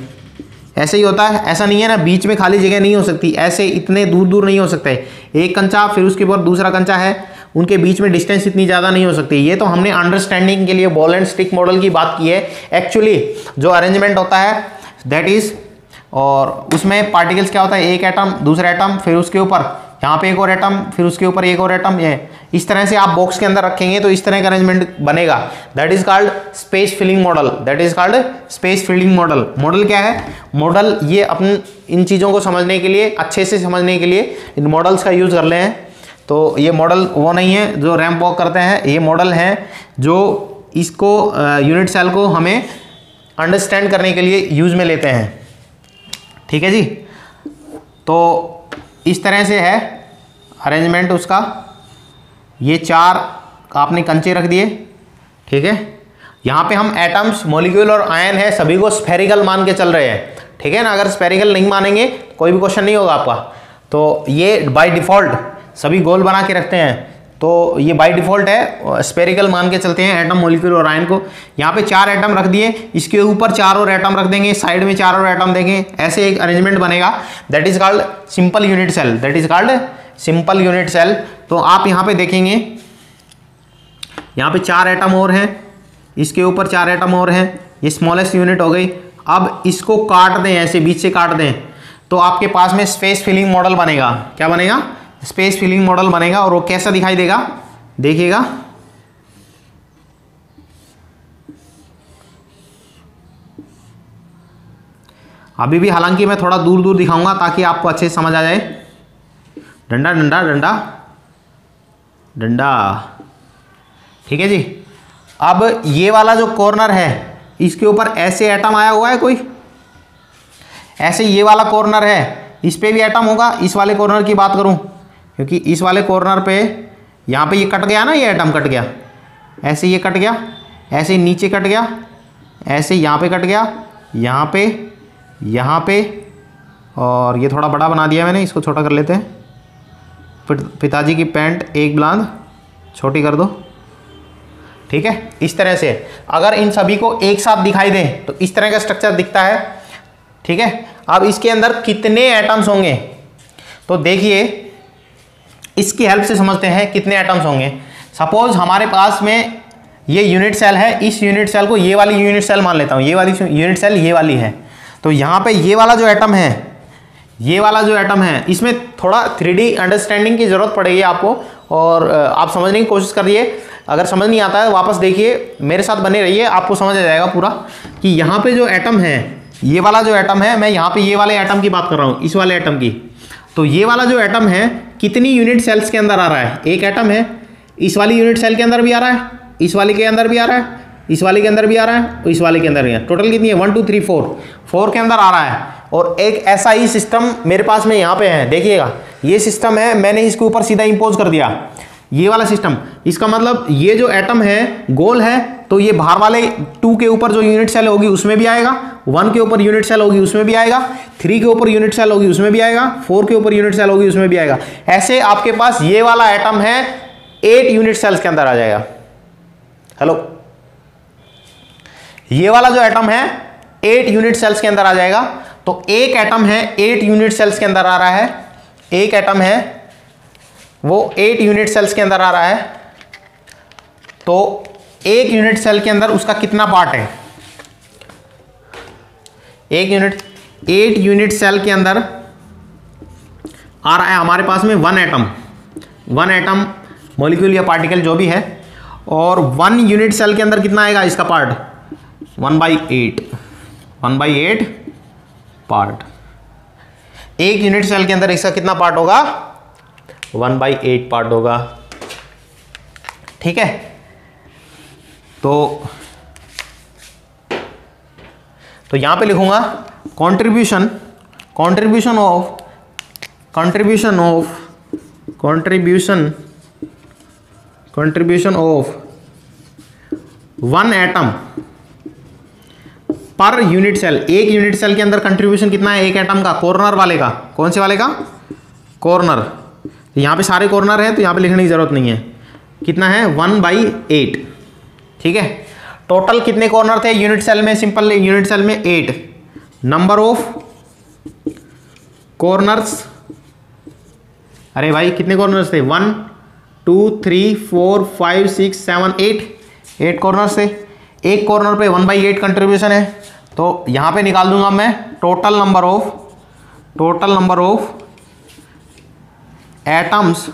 ऐसे ही होता है, ऐसा नहीं है ना बीच में खाली जगह नहीं हो सकती, ऐसे इतने दूर दूर नहीं हो सकते। एक कंचा फिर उसके ऊपर दूसरा कंचा है, उनके बीच में डिस्टेंस इतनी ज़्यादा नहीं हो सकती। ये तो हमने अंडरस्टैंडिंग के लिए बॉल एंड स्टिक मॉडल की बात की है। एक्चुअली जो अरेंजमेंट होता है दैट इज, और उसमें पार्टिकल्स क्या होता है, एक एटम, दूसरा एटम, फिर उसके ऊपर यहाँ पे एक और एटम, फिर उसके ऊपर एक और एटम। ये इस तरह से आप बॉक्स के अंदर रखेंगे तो इस तरह का अरेंजमेंट बनेगा। That is called space filling model. That is called space filling model. Model क्या है, मॉडल ये अपन इन चीज़ों को समझने के लिए, अच्छे से समझने के लिए इन मॉडल्स का यूज़ कर रहे हैं। तो ये मॉडल वो नहीं है जो रैंप वॉक करते हैं, ये मॉडल है जो इसको यूनिट सेल को हमें अंडरस्टैंड करने के लिए यूज़ में लेते हैं। ठीक है जी, तो इस तरह से है अरेंजमेंट उसका। ये 4 आपने कंचे रख दिए। ठीक है, यहाँ पे हम एटम्स, मॉलिक्यूल और आयन है सभी को स्फेरिकल मान के चल रहे हैं। ठीक है ना, अगर स्फेरिकल नहीं मानेंगे कोई भी क्वेश्चन नहीं होगा आपका। तो ये बाय डिफॉल्ट सभी गोल बना के रखते हैं। तो ये बाय डिफॉल्ट है, स्पेरिकल मान के चलते हैं एटम, मॉलिक्यूल और आयन को। यहाँ पे 4 एटम रख दिए, इसके ऊपर 4 और एटम रख देंगे, साइड में 4 और एटम देंगे, ऐसे एक अरेंजमेंट बनेगा। That is called simple unit cell, that is called simple unit cell. तो आप यहाँ पे देखेंगे, यहाँ पे 4 एटम और हैं, इसके ऊपर 4 एटम और हैं, ये स्मॉलेस्ट यूनिट हो गई। अब इसको काट दें, ऐसे बीच से काट दें, तो आपके पास में स्पेस फिलिंग मॉडल बनेगा। क्या बनेगा? स्पेस फिलिंग मॉडल बनेगा। और वो कैसा दिखाई देगा, देखिएगा। अभी भी हालांकि मैं थोड़ा दूर दूर दिखाऊंगा ताकि आपको अच्छे से समझ आ जाए। डंडा डंडा डंडा डंडा, ठीक है जी। अब ये वाला जो कॉर्नर है, इसके ऊपर ऐसे एटम आया हुआ है कोई, ऐसे ये वाला कॉर्नर है, इस पे भी एटम होगा। इस वाले कॉर्नर की बात करूं, क्योंकि इस वाले कॉर्नर पे यहाँ पे ये कट गया ना, ये एटम कट गया, ऐसे ये कट गया, ऐसे नीचे कट गया, ऐसे यहाँ पे कट गया, यहाँ पे, और ये थोड़ा बड़ा बना दिया मैंने, इसको छोटा कर लेते हैं। पिताजी की पैंट एक बुलंद छोटी कर दो, ठीक है। इस तरह से अगर इन सभी को एक साथ दिखाई दे तो इस तरह का स्ट्रक्चर दिखता है, ठीक है। अब इसके अंदर कितने एटम्स होंगे, तो देखिए इसकी हेल्प से समझते हैं कितने एटम्स होंगे। सपोज हमारे पास में ये यूनिट सेल है, इस यूनिट सेल को ये वाली यूनिट सेल मान लेता हूँ, ये वाली यूनिट सेल ये वाली है। तो यहाँ पे ये वाला जो एटम है, ये वाला जो एटम है, इसमें थोड़ा 3D अंडरस्टैंडिंग की ज़रूरत पड़ेगी आपको, और आप समझने की कोशिश करिए। अगर समझ नहीं आता है वापस देखिए, मेरे साथ बने रहिए, आपको समझ आ जाएगा पूरा कि यहाँ पे जो एटम है, ये वाला जो एटम है, मैं यहाँ पे ये वाले एटम की बात कर रहा हूँ, इस वाले एटम की। तो ये वाला जो एटम है कितनी यूनिट सेल्स के अंदर आ रहा है, एक एटम है, इस वाली यूनिट सेल के अंदर भी आ रहा है, इस वाले के अंदर भी आ रहा है, इस वाले के अंदर भी आ रहा है, और इस वाले के अंदर भी आ रहा है। टोटल कितनी है? 1 2 3 4 के अंदर आ रहा है। और एक ऐसा ही सिस्टम मेरे पास में यहाँ पे है, देखिएगा ये सिस्टम है, मैंने इसके ऊपर सीधा इंपोज कर दिया ये वाला सिस्टम। इसका मतलब ये जो एटम है गोल है, तो ये बाहर वाले 2 के ऊपर जो यूनिट सेल होगी उसमें भी आएगा, 1 के ऊपर यूनिट सेल होगी उसमें भी आएगा, 3 के ऊपर यूनिट सेल होगी उसमें भी आएगा, 4 के ऊपर यूनिट सेल होगी उसमें भी आएगा। ऐसे आपके पास ये वाला एटम है 8 यूनिट सेल्स के अंदर आ जाएगा। हेलो, ये वाला जो एटम है 8 यूनिट सेल्स के अंदर आ जाएगा। तो एक एटम है 8 यूनिट सेल्स के अंदर आ रहा है, एक एटम है वो 8 यूनिट सेल्स के अंदर आ रहा है। तो एक यूनिट सेल के अंदर उसका कितना पार्ट है? एक यूनिट 8 यूनिट सेल के अंदर आ रहा है हमारे पास में 1 एटम मॉलिक्यूल या पार्टिकल जो भी है। और 1 यूनिट सेल के अंदर कितना आएगा इसका पार्ट? 1/8 पार्ट। एक यूनिट सेल के अंदर इसका कितना पार्ट होगा? 1/8 पार्ट होगा, ठीक है। तो यहां पे लिखूंगा contribution of 1 atom per unit cell. एक यूनिट सेल के अंदर कंट्रीब्यूशन कितना है एक एटम का? कॉर्नर वाले का। कौन से वाले का? कॉर्नर। यहाँ पे सारे कॉर्नर हैं तो यहाँ पे लिखने की जरूरत नहीं है। कितना है? 1/8, ठीक है। टोटल कितने कॉर्नर थे यूनिट सेल में? सिंपल यूनिट सेल में 8। नंबर ऑफ कॉर्नर्स, अरे भाई कितने कॉर्नर्स थे? 1 2 3 4 5 6 7 8 कॉर्नर्स थे। एक कॉर्नर पे 1/8 कंट्रीब्यूशन है, तो यहां पे निकाल दूंगा मैं total number of atoms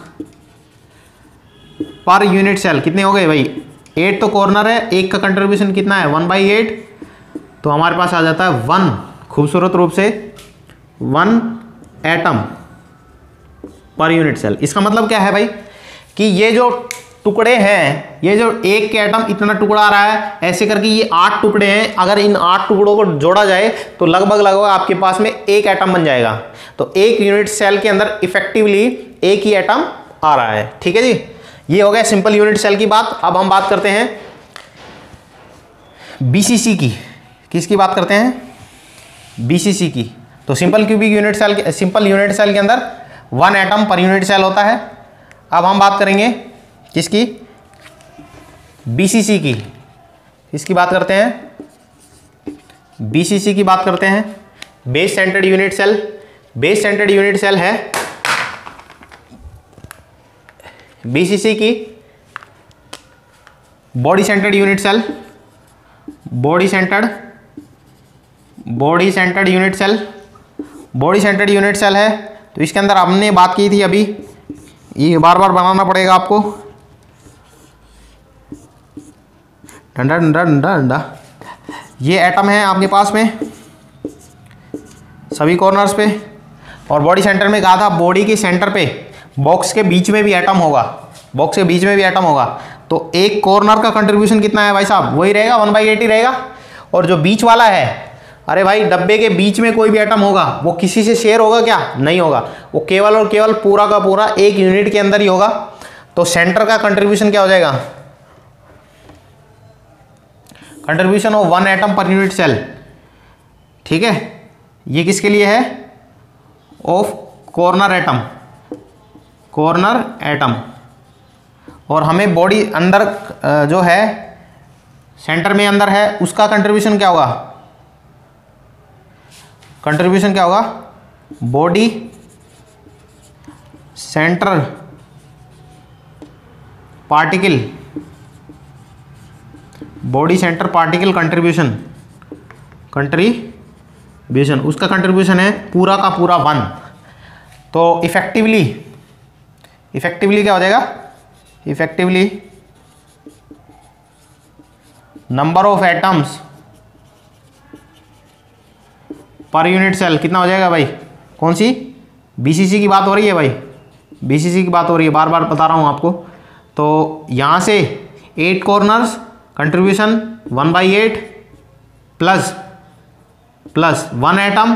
per unit cell. कितने हो गए भाई? 8 तो कॉर्नर है, एक का कंट्रीब्यूशन कितना है? 1/8। तो हमारे पास आ जाता है 1, खूबसूरत रूप से 1 एटम पर यूनिट सेल। इसका मतलब क्या है भाई कि ये जो टुकड़े हैं, ये जो एक के एटम इतना टुकड़ा आ रहा है, ऐसे करके ये 8 टुकड़े हैं। अगर इन 8 टुकड़ों को जोड़ा जाए तो लगभग आपके पास में एक एटम बन जाएगा। तो एक यूनिट सेल के अंदर इफेक्टिवली एक ही एटम आ रहा है, ठीक है जी। ये हो गया सिंपल यूनिट सेल की बात। अब हम बात करते हैं बीसीसी की। किसकी बात करते हैं? बीसीसी की। तो सिंपल यूनिट सेल के अंदर 1 एटम पर यूनिट सेल होता है। अब हम बात करेंगे किसकी? बीसीसी की। इसकी बात करते हैं, बीसीसी की बात करते हैं, base centred unit cell. Base centred unit cell है बीसीसी की। Body centred unit cell, body centred unit cell, body centred unit cell है। तो इसके अंदर हमने बात की थी अभी, ये बार बार बनाना पड़ेगा आपको, डंडा डंडा डंडा डंडा। ये एटम है आपके पास में सभी कॉर्नर्स पे, और बॉडी सेंटर में कहा था बॉडी के सेंटर पे बॉक्स के बीच में भी एटम होगा, बॉक्स के बीच में भी एटम होगा। तो एक कॉर्नर का कंट्रीब्यूशन कितना है भाई साहब? वही रहेगा 1/8 ही रहेगा। और जो बीच वाला है, अरे भाई डब्बे के बीच में कोई भी एटम होगा वो किसी से शेयर होगा क्या? नहीं होगा, वो केवल और केवल पूरा का पूरा एक यूनिट के अंदर ही होगा। तो सेंटर का कंट्रीब्यूशन क्या हो जाएगा? Contribution of 1 atom per unit cell. ठीक है, ये किसके लिए है? Of corner atom, corner atom. और हमें बॉडी अंदर जो है सेंटर में अंदर है उसका कंट्रीब्यूशन क्या होगा? कंट्रीब्यूशन क्या होगा? Body centre particle, body centre particle contribution, उसका कंट्रीब्यूशन है पूरा का पूरा 1। तो इफेक्टिवली क्या हो जाएगा? Effectively number of atoms per unit cell कितना हो जाएगा भाई? कौन सी? बीसीसी की बात हो रही है भाई, बीसीसी की बात हो रही है, बार बार बता रहा हूँ आपको। तो यहाँ से 8 कॉर्नर्स, कंट्रीब्यूशन 1/8 प्लस 1 एटम,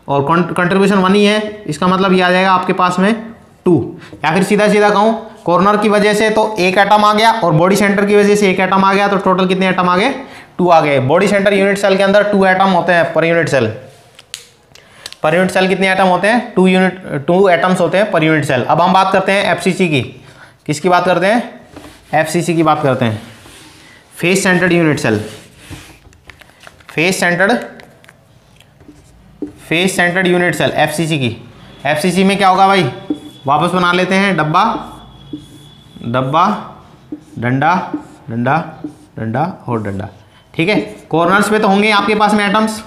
और कंट्रीब्यूशन 1 ही है, इसका मतलब ये आ जाएगा आपके पास में 2। या फिर सीधा सीधा कहूँ, कॉर्नर की वजह से तो 1 एटम आ गया और बॉडी सेंटर की वजह से 1 एटम आ गया, तो टोटल कितने एटम आ गए? 2 आ गए। बॉडी सेंटर यूनिट सेल के अंदर 2 एटम होते हैं per unit cell. Per unit cell कितने एटम होते हैं? 2 एटम्स होते हैं पर यूनिट सेल। अब हम बात करते हैं एफसीसी की। किसकी बात करते हैं? एफसीसी की बात करते हैं, face centred unit cell. Face centred unit cell FCC की। एफसीसी में क्या होगा भाई? वापस बना लेते हैं, डब्बा डब्बा, डंडा डंडा डंडा और डंडा। ठीक है, कॉर्नर्स पे तो होंगे आपके पास में एटम्स,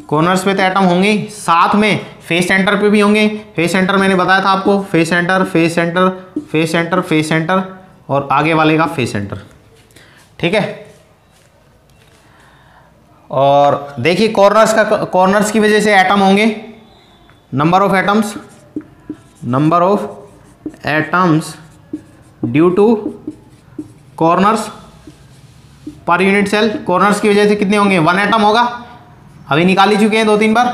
कॉर्नर्स पे तो एटम होंगे, साथ में फेस सेंटर पे भी होंगे। फेस सेंटर मैंने बताया था आपको, face centre face centre face centre face centre, और आगे वाले का फेस सेंटर। ठीक है, और देखिए कॉर्नर्स की वजह से एटम होंगे, number of atoms due to corners per unit cell. Corners की वजह से कितने होंगे? 1 एटम होगा, अभी निकाल ही चुके हैं 2-3 बार।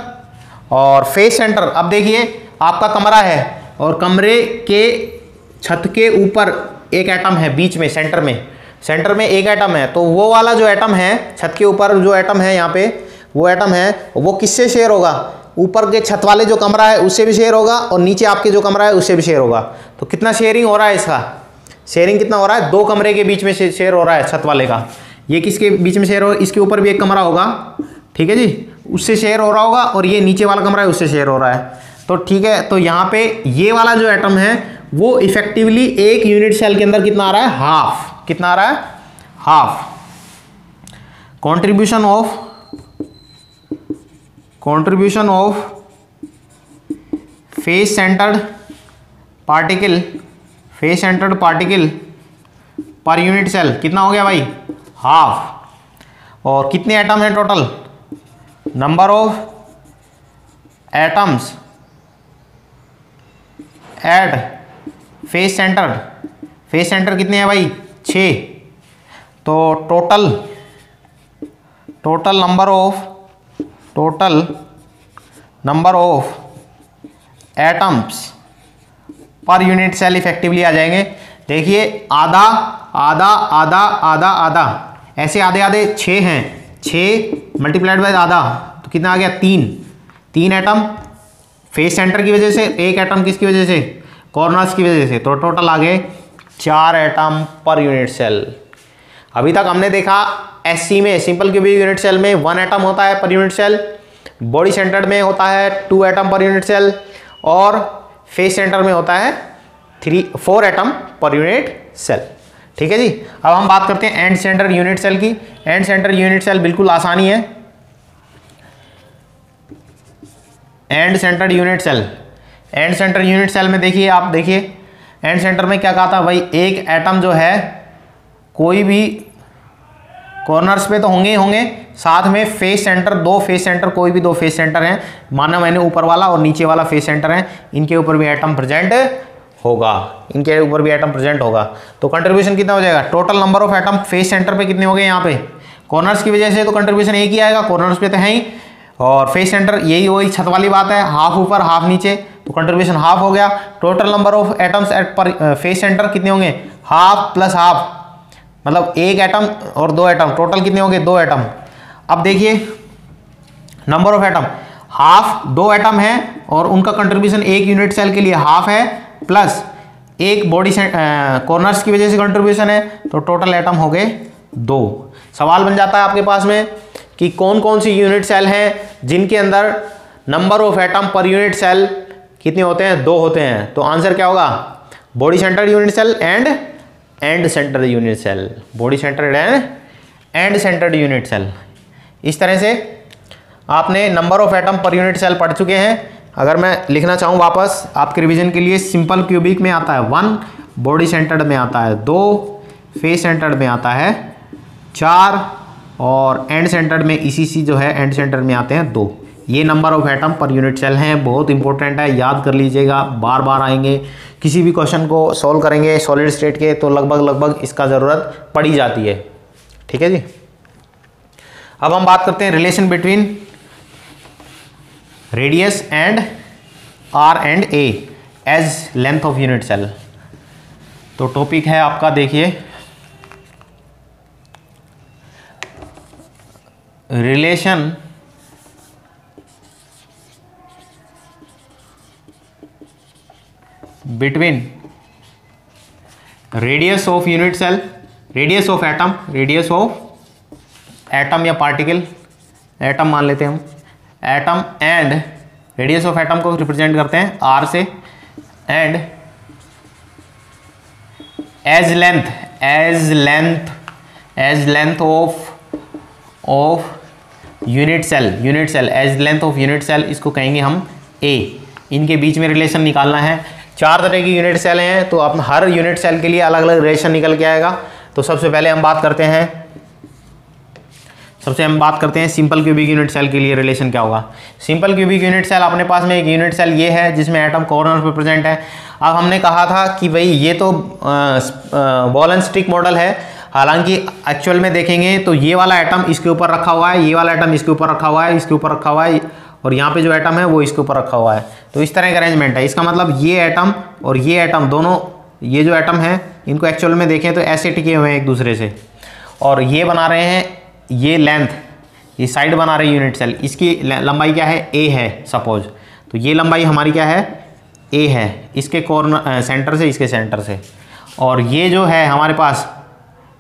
और फेस सेंटर, अब देखिए आपका कमरा है और कमरे के छत के ऊपर एक एटम है बीच में, सेंटर में एक एटम है। तो वो वाला जो एटम है, छत के ऊपर जो एटम है यहाँ पे, वो एटम है, वो किससे शेयर होगा? ऊपर के छत वाले जो कमरा है उससे भी शेयर होगा, और नीचे आपके जो कमरा है उससे भी शेयर होगा। तो कितना शेयरिंग हो रहा है? इसका शेयरिंग कितना हो रहा है? 2 कमरे के बीच में शेयर हो रहा है, छत वाले का। ये किसके बीच में शेयर हो? इसके ऊपर भी एक कमरा होगा, ठीक है जी, उससे शेयर हो रहा होगा, और ये नीचे वाला कमरा है उससे शेयर हो रहा है। तो ठीक है, तो यहाँ पे ये वाला जो एटम है वो इफेक्टिवली एक यूनिट सेल के अंदर कितना आ रहा है? हाफ। कितना आ रहा है? Half. Contribution of face centred particle per unit cell कितना हो गया भाई? हाफ। और कितने एटम है total? Number of atoms at face centre कितने हैं भाई? 6। तो total number of atoms per unit cell effectively आ जाएंगे। देखिए आधा आधा आधा आधा आधा, ऐसे आधे आधे 6 हैं, 6 मल्टीप्लाइड बाय आधा, तो कितना आ गया? 3 एटम फेस सेंटर की वजह से, 1 एटम किसकी वजह से? कॉर्नर्स की वजह से। तो टोटल आ गए 4 एटम पर यूनिट सेल। अभी तक हमने देखा एससी में, सिंपल क्यूबिक यूनिट सेल में 1 एटम होता है पर यूनिट सेल, बॉडी सेंटर में होता है 2 एटम पर यूनिट सेल, और फेस सेंटर में होता है 4 एटम पर यूनिट सेल। ठीक है जी। अब हम बात करते हैं एंड सेंटर यूनिट सेल की। एंड सेंटर यूनिट सेल बिल्कुल आसानी है। End centre unit cell, end centre unit cell में देखिए, आप देखिए एंड सेंटर में क्या कहा था भाई, एक एटम जो है कोई भी कॉर्नर्स पे तो होंगे ही होंगे, साथ में फेस सेंटर, 2 फेस सेंटर, कोई भी 2 फेस सेंटर हैं, माना मैंने ऊपर वाला और नीचे वाला फेस सेंटर है, इनके ऊपर भी एटम प्रेजेंट होगा, इनके ऊपर भी एटम प्रेजेंट होगा। तो कंट्रीब्यूशन कितना हो जाएगा, total number of atom face centre पे कितने हो गए, यहाँ पे कॉर्नर्स की वजह से तो कंट्रीब्यूशन एक ही आएगा, कॉर्नर्स पे तो है ही, और फेस सेंटर यही वही छत वाली बात है, हाफ ऊपर हाफ नीचे, तो कंट्रीब्यूशन हाफ हो गया। Total number of atoms at per face centre कितने होंगे, हाफ प्लस हाफ, मतलब एक एटम और 2 एटम, टोटल कितने होंगे, 2 एटम। अब देखिए number of atom, half 2 atom है और उनका कंट्रीब्यूशन एक यूनिट सेल के लिए हाफ है, प्लस एक बॉडी कॉर्नर्स की वजह से कंट्रीब्यूशन है, तो टोटल एटम हो गए 2। सवाल बन जाता है आपके पास में कि कौन कौन सी यूनिट सेल हैं जिनके अंदर number of atom per unit cell कितने होते हैं, 2 होते हैं। तो आंसर क्या होगा, body centre unit cell end centre unit cell, body centred end centred unit cell. इस तरह से आपने number of atom per unit cell पढ़ चुके हैं। अगर मैं लिखना चाहूँ वापस आपके रिवीजन के लिए, सिंपल क्यूबिक में आता है 1, बॉडी सेंटर्ड में आता है 2, फेस सेंटर्ड में आता है 4, और एंड सेंटर्ड में ECC जो है एंड सेंटर में आते हैं 2। ये number of atom per unit cell हैं, बहुत इंपॉर्टेंट है, याद कर लीजिएगा, बार बार आएंगे। किसी भी क्वेश्चन को सॉल्व करेंगे सॉलिड स्टेट के तो लगभग इसका ज़रूरत पड़ी जाती है। ठीक है जी। अब हम बात करते हैं relation between radius and R and A edge length of unit cell. तो टॉपिक है आपका, देखिए relation between radius of unit cell, radius of atom, radius of atom या पार्टिकल, एटम मान लेते हैं हम, atom and radius of atom को रिप्रेजेंट करते हैं R से, and edge length of unit cell edge length of unit cell, इसको कहेंगे हम A। इनके बीच में रिलेशन निकालना है। 4 तरह की यूनिट सेल हैं, तो आप हर यूनिट सेल के लिए अलग अलग रिलेशन निकल के आएगा। तो सबसे पहले हम बात करते हैं सिंपल क्यूबिक यूनिट सेल के लिए रिलेशन क्या होगा। सिंपल क्यूबिक यूनिट सेल, अपने पास में एक यूनिट सेल ये है जिसमें एटम कॉर्नर पे प्रेजेंट है। अब हमने कहा था कि भाई ये तो बॉल एंड स्टिक मॉडल है, हालांकि एक्चुअल में देखेंगे तो ये वाला एटम इसके ऊपर रखा हुआ है, ये वाला एटम इसके ऊपर रखा हुआ है, इसके ऊपर रखा हुआ है, और यहाँ पे जो एटम है वो इसके ऊपर रखा हुआ है। तो इस तरह का अरेंजमेंट है। इसका मतलब ये एटम और ये एटम दोनों, ये जो एटम है इनको एक्चुअल में देखें तो ऐसे टिके हुए हैं एक दूसरे से, और ये बना रहे हैं ये लेंथ, ये साइड बना रही यूनिट सेल, इसकी लंबाई क्या है, A है सपोज। तो ये लंबाई हमारी क्या है, A है, इसके कॉर्नर सेंटर से, इसके सेंटर से। और ये जो है हमारे पास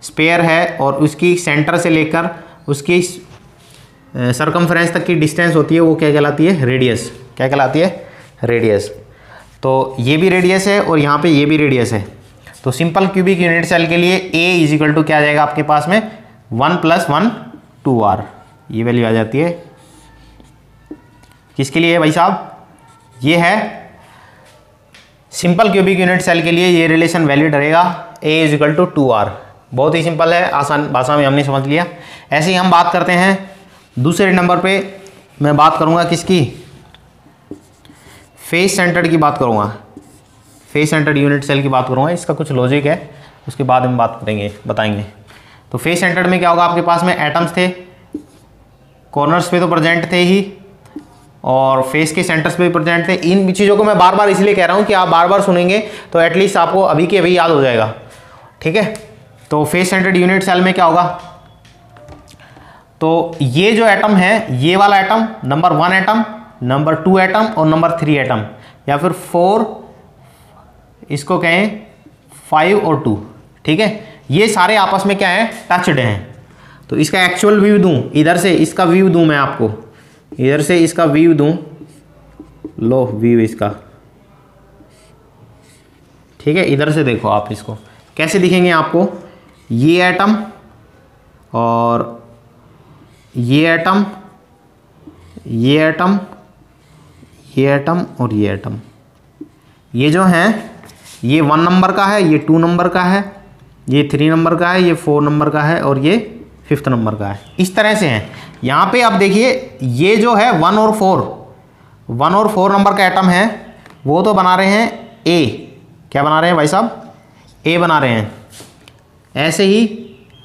स्पेयर है, और उसकी सेंटर से लेकर उसकी सरकमफ्रेंस तक की डिस्टेंस होती है, वो क्या कहलाती है, रेडियस। क्या कहलाती है, रेडियस। तो ये भी रेडियस है और यहाँ पे ये भी रेडियस है। तो सिंपल क्यूबिक यूनिट सेल के लिए A इजिकल टू क्या आ जाएगा आपके पास में, 1 + 1 2R, ये वैल्यू आ जाती है। किसके लिए है भाई साहब, ये है सिंपल क्यूबिक यूनिट सेल के लिए, ये रिलेशन वैलिड रहेगा, A इजिकल टू 2R। बहुत ही सिंपल है, आसान भाषा में हमने समझ लिया। ऐसे ही हम बात करते हैं दूसरे नंबर पे, मैं बात करूंगा किसकी, फेस सेंटर्ड की बात करूंगा, फेस सेंटर्ड यूनिट सेल की बात करूंगा। इसका कुछ लॉजिक है, उसके बाद हम बात करेंगे, बताएंगे। तो फेस सेंटर्ड में क्या होगा, आपके पास में एटम्स थे, कॉर्नर्स पे तो प्रेजेंट थे ही, और फेस के सेंटर्स पे भी प्रेजेंट थे। इन चीज़ों को मैं बार बार इसलिए कह रहा हूँ कि आप बार बार सुनेंगे तो एटलीस्ट आपको अभी के अभी याद हो जाएगा। ठीक है, तो फेस सेंटर्ड यूनिट सेल में क्या होगा, तो ये जो एटम है, ये वाला atom number 1 atom, number 2 atom और नंबर 3 एटम, या फिर 4, इसको कहें 5 और 2, ठीक है। ये सारे आपस में क्या है, टचड हैं। तो इसका एक्चुअल व्यू दूं, इधर से इसका व्यू दूं मैं आपको, इधर से इसका व्यू दूं, लो व्यू इसका, ठीक है। इधर से देखो आप इसको कैसे दिखेंगे आपको, ये एटम और ये एटम, ये एटम, ये एटम और ये एटम, ये जो हैं ये 1 नंबर का है, ये 2 नंबर का है, ये 3 नंबर का है, ये 4 नंबर का है और ये 5th नंबर का है। इस तरह से हैं। यहाँ पे आप देखिए ये जो है 1 और 4 नंबर का एटम है, वो तो बना रहे हैं ए, क्या बना रहे हैं भाई साहब, ए बना रहे हैं। ऐसे ही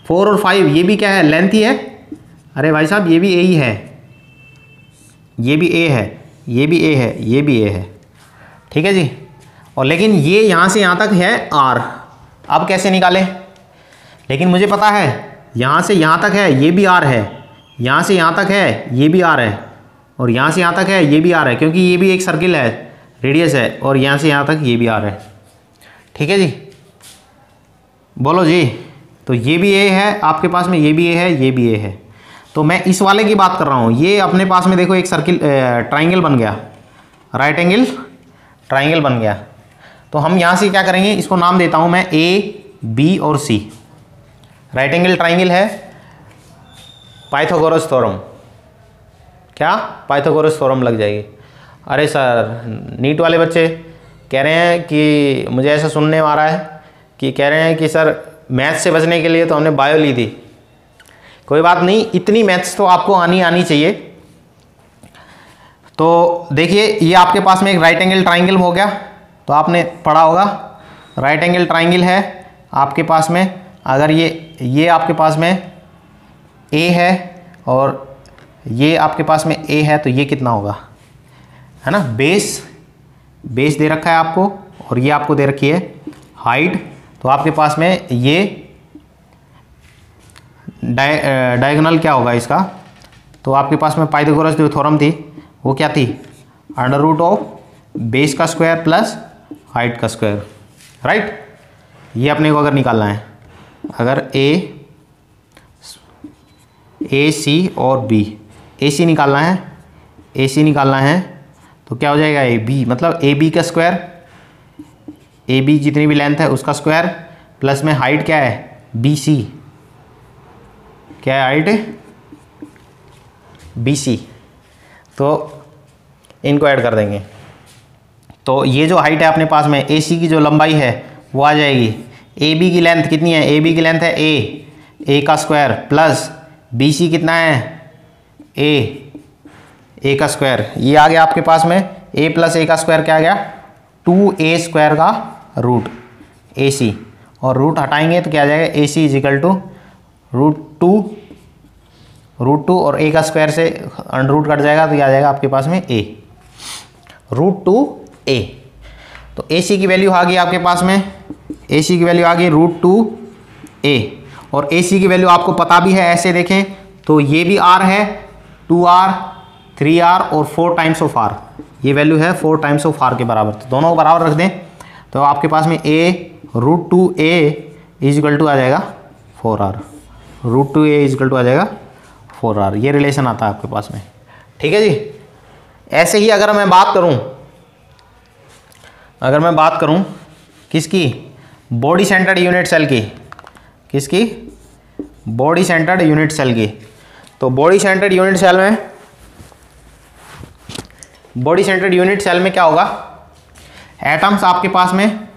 4 और 5 ये भी क्या है, लेंथ ही है। अरे भाई साहब ये भी ए ही है, ये भी ए है, ये भी ए है, ये भी ए है, ठीक है जी। और लेकिन ये यहाँ से यहाँ तक है आर, अब कैसे निकालें, लेकिन मुझे पता है यहाँ से यहाँ तक है ये भी आर है, यहाँ से यहाँ तक है ये भी आर है, और यहाँ से यहाँ तक है ये भी आर है, क्योंकि ये भी एक सर्किल है, रेडियस है, और यहाँ से यहाँ तक ये भी आर है, ठीक है जी। बोलो जी, तो ये भी ए है आपके पास में, ये भी ए है, ये भी ए है। तो मैं इस वाले की बात कर रहा हूँ। ये अपने पास में देखो एक सर्किल ट्राइंगल बन गया, राइट एंगल ट्राइंगल बन गया। तो हम यहाँ से क्या करेंगे, इसको नाम देता हूँ मैं ए, बी और सी। राइट एंगल ट्राइंगल है, पाइथागोरस थ्योरम, क्या पाइथागोरस थ्योरम लग जाएगी। अरे सर नीट वाले बच्चे कह रहे हैं कि मुझे ऐसा सुनने में आ रहा है कि कह रहे हैं कि सर मैथ्स से बचने के लिए तो हमने बायो ली थी। कोई बात नहीं, इतनी मैथ्स तो आपको आनी चाहिए। तो देखिए ये आपके पास में एक राइट एंगल ट्राइंगल हो गया, तो आपने पढ़ा होगा राइट एंगल ट्राइंगल है आपके पास में। अगर ये आपके पास में ए है और ये आपके पास में ए है, तो ये कितना होगा, है ना। बेस दे रखा है आपको, और ये आपको दे रखी है हाइट। तो आपके पास में ये डायगोनल क्या होगा इसका, तो आपके पास में पाइथागोरस जो थ्योरम थी वो क्या थी, अंडर रूट ऑफ बेस का स्क्वायर प्लस हाइट का स्क्वायर, राइट। ये अपने को अगर निकालना है, अगर ए सी और बी, ए सी निकालना है, तो क्या हो जाएगा, ए बी, मतलब ए बी का स्क्वायर, ए बी जितनी भी लेंथ है उसका स्क्वायर, प्लस में हाइट क्या है, बी सी, क्या है हाइट, बी सी। तो इनको ऐड कर देंगे, तो ये जो हाइट है अपने पास में, ए सी की जो लंबाई है वो आ जाएगी, ए बी की लेंथ कितनी है, ए बी की लेंथ है ए का स्क्वायर, प्लस बी सी कितना है, ए का स्क्वायर। ये आ गया आपके पास में ए प्लस ए का स्क्वायर, क्या आ गया, 2a स्क्वायर का रूट ए सी, और रूट हटाएंगे तो क्या आ जाएगा, A C is equal to root two और ए का स्क्वायर से अंडर रूट कट जाएगा, तो ये आ जाएगा आपके पास में ए, √2a। तो ए सी की वैल्यू आ गई आपके पास में, ए सी की वैल्यू आ गई √2a, और ए सी की वैल्यू आपको पता भी है, ऐसे देखें तो ये भी r है, 2r 3r और 4 टाइम्स ऑफ r, ये वैल्यू है 4 टाइम्स ऑफ r के बराबर। तो दोनों को बराबर रख दें तो आपके पास में √2a इज इक्वल टू आ जाएगा 4r, √2a is equal to आ जाएगा 4r। ये रिलेशन आता है आपके पास में, ठीक है जी। ऐसे ही अगर मैं बात करूं किसकी, बॉडी सेंटर्ड यूनिट सेल की, किसकी, बॉडी सेंटर्ड यूनिट सेल की। तो बॉडी सेंटर्ड यूनिट सेल में क्या होगा, एटम्स आपके पास में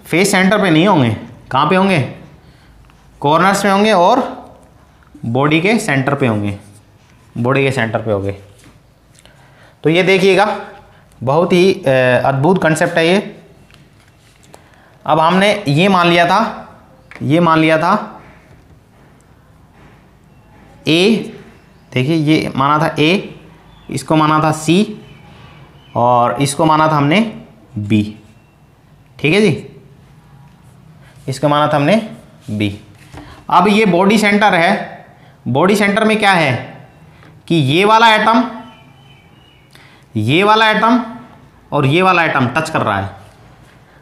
फेस सेंटर पे नहीं होंगे, कहाँ पे होंगे, कॉर्नर्स में होंगे, और बॉडी के सेंटर पे होंगे, होंगे। तो ये देखिएगा बहुत ही अद्भुत कंसेप्ट है ये। अब हमने ये मान लिया था ए, देखिए ये माना था ए, इसको माना था सी, और इसको माना था हमने बी, ठीक है जी, इसको माना था हमने बी। अब ये बॉडी सेंटर है, बॉडी सेंटर में क्या है कि ये वाला एटम और ये वाला एटम टच कर रहा है।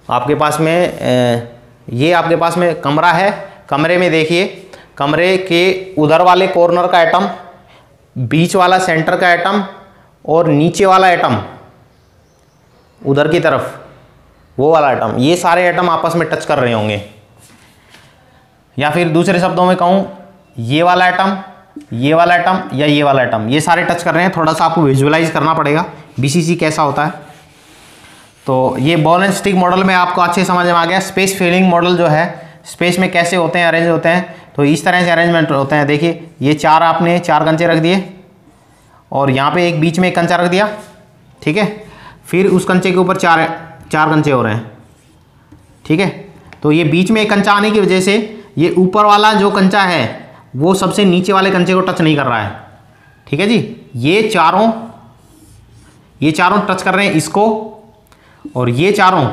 आपके पास में ये आपके पास में कमरा है, कमरे में देखिए, कमरे के उधर वाले कॉर्नर का एटम, बीच वाला सेंटर का एटम और नीचे वाला एटम उधर की तरफ वो वाला एटम, ये सारे एटम आपस में टच कर रहे होंगे। या फिर दूसरे शब्दों में कहूँ, ये वाला एटम, ये वाला एटम या ये वाला एटम, ये सारे टच कर रहे हैं। थोड़ा सा आपको विजुअलाइज करना पड़ेगा बीसीसी कैसा होता है। तो ये बॉल एंड स्टिक मॉडल में आपको अच्छे समझ में आ गया। स्पेस फिलिंग मॉडल जो है, स्पेस में कैसे होते हैं, अरेंज होते हैं, तो इस तरह से अरेंजमेंट होते हैं। देखिए ये चार, आपने चार कंचे रख दिए और यहाँ पे एक बीच में एक कंचा रख दिया, ठीक है। फिर उस कंचे के ऊपर चार कंचे हो रहे हैं, ठीक है। तो ये बीच में एक कंचा आने की वजह से ये ऊपर वाला जो कंचा है वो सबसे नीचे वाले कंचे को टच नहीं कर रहा है, ठीक है जी। ये चारों टच कर रहे हैं इसको, और ये चारों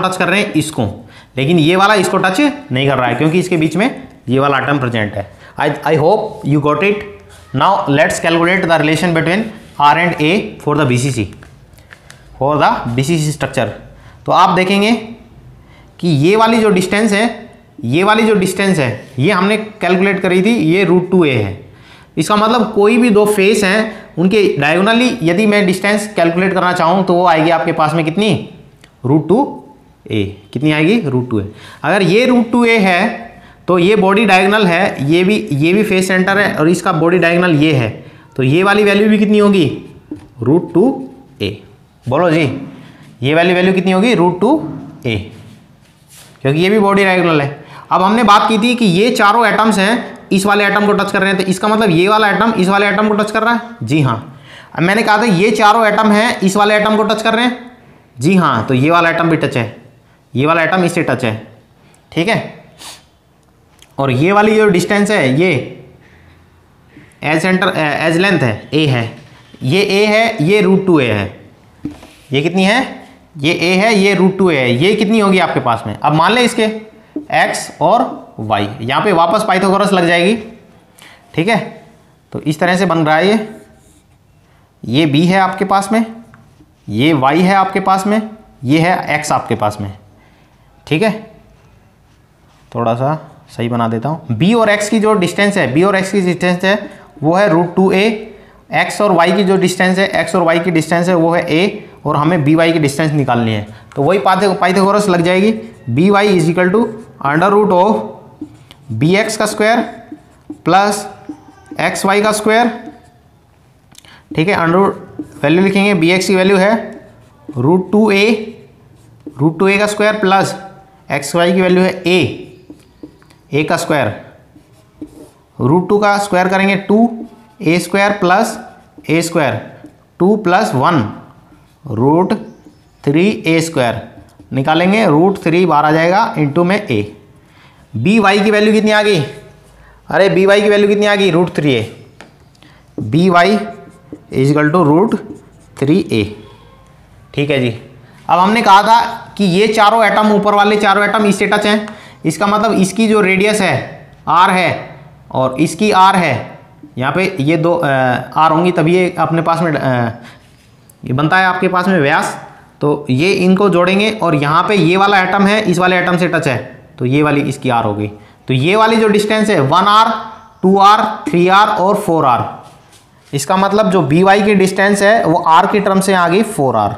टच कर रहे हैं इसको, लेकिन ये वाला इसको टच नहीं कर रहा है क्योंकि इसके बीच में ये वाला एटम प्रेजेंट है। I hope you got it. Now let's calculate the relation between R and A for the BCC structure. तो आप देखेंगे कि ये वाली जो डिस्टेंस है, ये हमने कैलकुलेट करी थी, ये √2a है। इसका मतलब कोई भी दो फेस हैं उनके डायगोनली यदि मैं डिस्टेंस कैलकुलेट करना चाहूँ तो वो आएगी आपके पास में कितनी, √2a। कितनी आएगी, √2a। अगर ये √2a है तो ये बॉडी डायगोनल है, ये भी फेस सेंटर है और इसका बॉडी डायगोनल ये है, तो ये वाली वैल्यू भी कितनी होगी, √2a। बोलो जी, ये वाली वैल्यू कितनी होगी, √2a, क्योंकि ये भी बॉडी डायगोनल है। अब हमने बात की थी कि ये चारों एटम्स हैं इस वाले एटम को टच कर रहे हैं, तो इसका मतलब ये वाला एटम इस वाले एटम को टच कर रहा है, जी हाँ। अब मैंने कहा था ये चारों एटम हैं इस वाले एटम को टच कर रहे हैं, जी हाँ, तो ये वाला एटम भी टच है, ये वाला एटम इससे टच है, ठीक है। और ये वाली जो डिस्टेंस है ये एज लेंथ है, a है, ये a है, ये √2a है। ये कितनी है, ये a है, ये √2a है। ये कितनी होगी आपके पास में, अब मान लें इसके x और y, यहाँ पे वापस पाइथागोरस लग जाएगी, ठीक है। तो इस तरह से बन रहा है ये b है आपके पास में, ये y है आपके पास में, ये है x आपके पास में, ठीक है। थोड़ा सा सही बना देता हूँ। b और x की जो डिस्टेंस है, वो है √2a। x और y की जो डिस्टेंस है, x और y की डिस्टेंस है वो है a, और हमें by की डिस्टेंस निकालनी है, तो वही पाइथागोरस लग जाएगी। by is equal to √of bx का स्क्वायर प्लस xy का स्क्वायर, ठीक है। वैल्यू लिखेंगे, bx की वैल्यू है √2a का स्क्वायर प्लस xy की वैल्यू है a का स्क्वायर, √2 का स्क्वायर करेंगे 2a square plus a square, 2 + 1 √3a square, निकालेंगे √3 बाहर आ जाएगा इंटू में a। by की वैल्यू कितनी आ गई, अरे by की वैल्यू कितनी आ गई, √3a। by is equal to √3a, ठीक है जी। अब हमने कहा था कि ये चारों एटम, ऊपर वाले चारों एटम इससे टच हैं, इसका मतलब इसकी जो रेडियस है r है और इसकी r है, यहाँ पे ये दो r होंगी तभी ये अपने पास में ये बनता है आपके पास में व्यास। तो ये इनको जोड़ेंगे और यहाँ पे ये वाला एटम है इस वाले एटम से टच है, तो ये वाली इसकी r होगी। तो ये वाली जो डिस्टेंस है 1r, 2r, 3r और 4r, इसका मतलब जो by की डिस्टेंस है वो r की टर्म से आ गई 4r।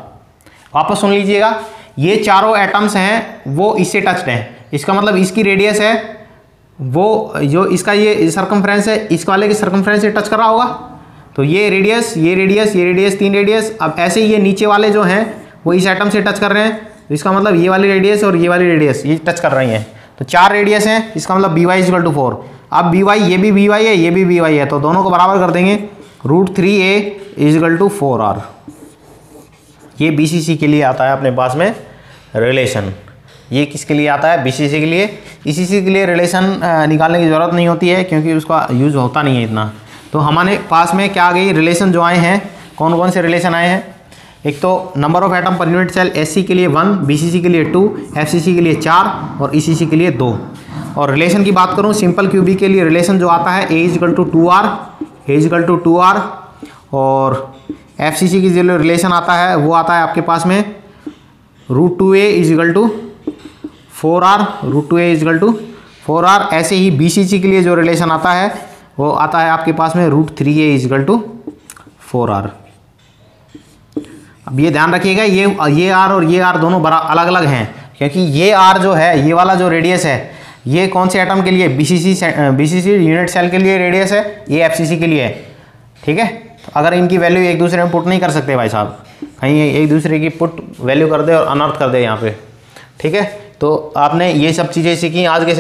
वापस सुन लीजिएगा, ये चारों एटम्स हैं वो इससे टच्ड हैं, इसका मतलब इसकी रेडियस है वो जो इसका ये सर्कमफ्रेंस है इस वाले के सर्कमफ्रेंस से टच कर रहा होगा, तो ये रेडियस, ये रेडियस, ये रेडियस, 3 रेडियस। अब ऐसे ही ये नीचे वाले जो हैं वो इस एटम से टच कर रहे हैं, तो इसका मतलब ये वाली रेडियस और ये वाली रेडियस ये टच कर रही हैं, तो 4 रेडियस हैं, इसका मतलब by इज इक्वल टू 4। अब by, ये भी by है, ये भी by है, तो दोनों को बराबर कर देंगे, √3a is equal to 4r। ये BCC के लिए आता है अपने पास में रिलेशन। ये किसके लिए आता है, BCC के लिए। ECC के लिए रिलेशन निकालने की ज़रूरत नहीं होती है क्योंकि उसका यूज़ होता नहीं है इतना। तो हमारे पास में क्या आ गई, रिलेशन जो आए हैं, कौन कौन से रिलेशन आए हैं। एक तो number of atom per unit cell, SC के लिए 1, BCC के लिए 2, FCC के लिए 4 और ECC के लिए 2। और रिलेशन की बात करूँ, सिंपल क्यूबिक के लिए रिलेशन जो आता है A is equal to 2R, और FCC की जो रिलेशन आता है वो आता है आपके पास में √2a is equal to 4r, √2a is equal to 4r। ऐसे ही BCC के लिए जो रिलेशन आता है वो आता है आपके पास में √3a is equal to 4r। अब ये ध्यान रखिएगा, ये r और ये r दोनों बड़ा अलग अलग हैं, क्योंकि ये r जो है, ये वाला जो रेडियस है, ये कौन से एटम के लिए, BCC यूनिट सेल के लिए रेडियस है, ये FCC के लिए है। ठीक है, तो अगर इनकी वैल्यू एक दूसरे में पुट नहीं कर सकते भाई साहब, कहीं एक दूसरे की पुट वैल्यू कर दे और अनर्थ कर दे यहाँ पे। ठीक है, तो आपने ये सब चीज़ें सीखी आज के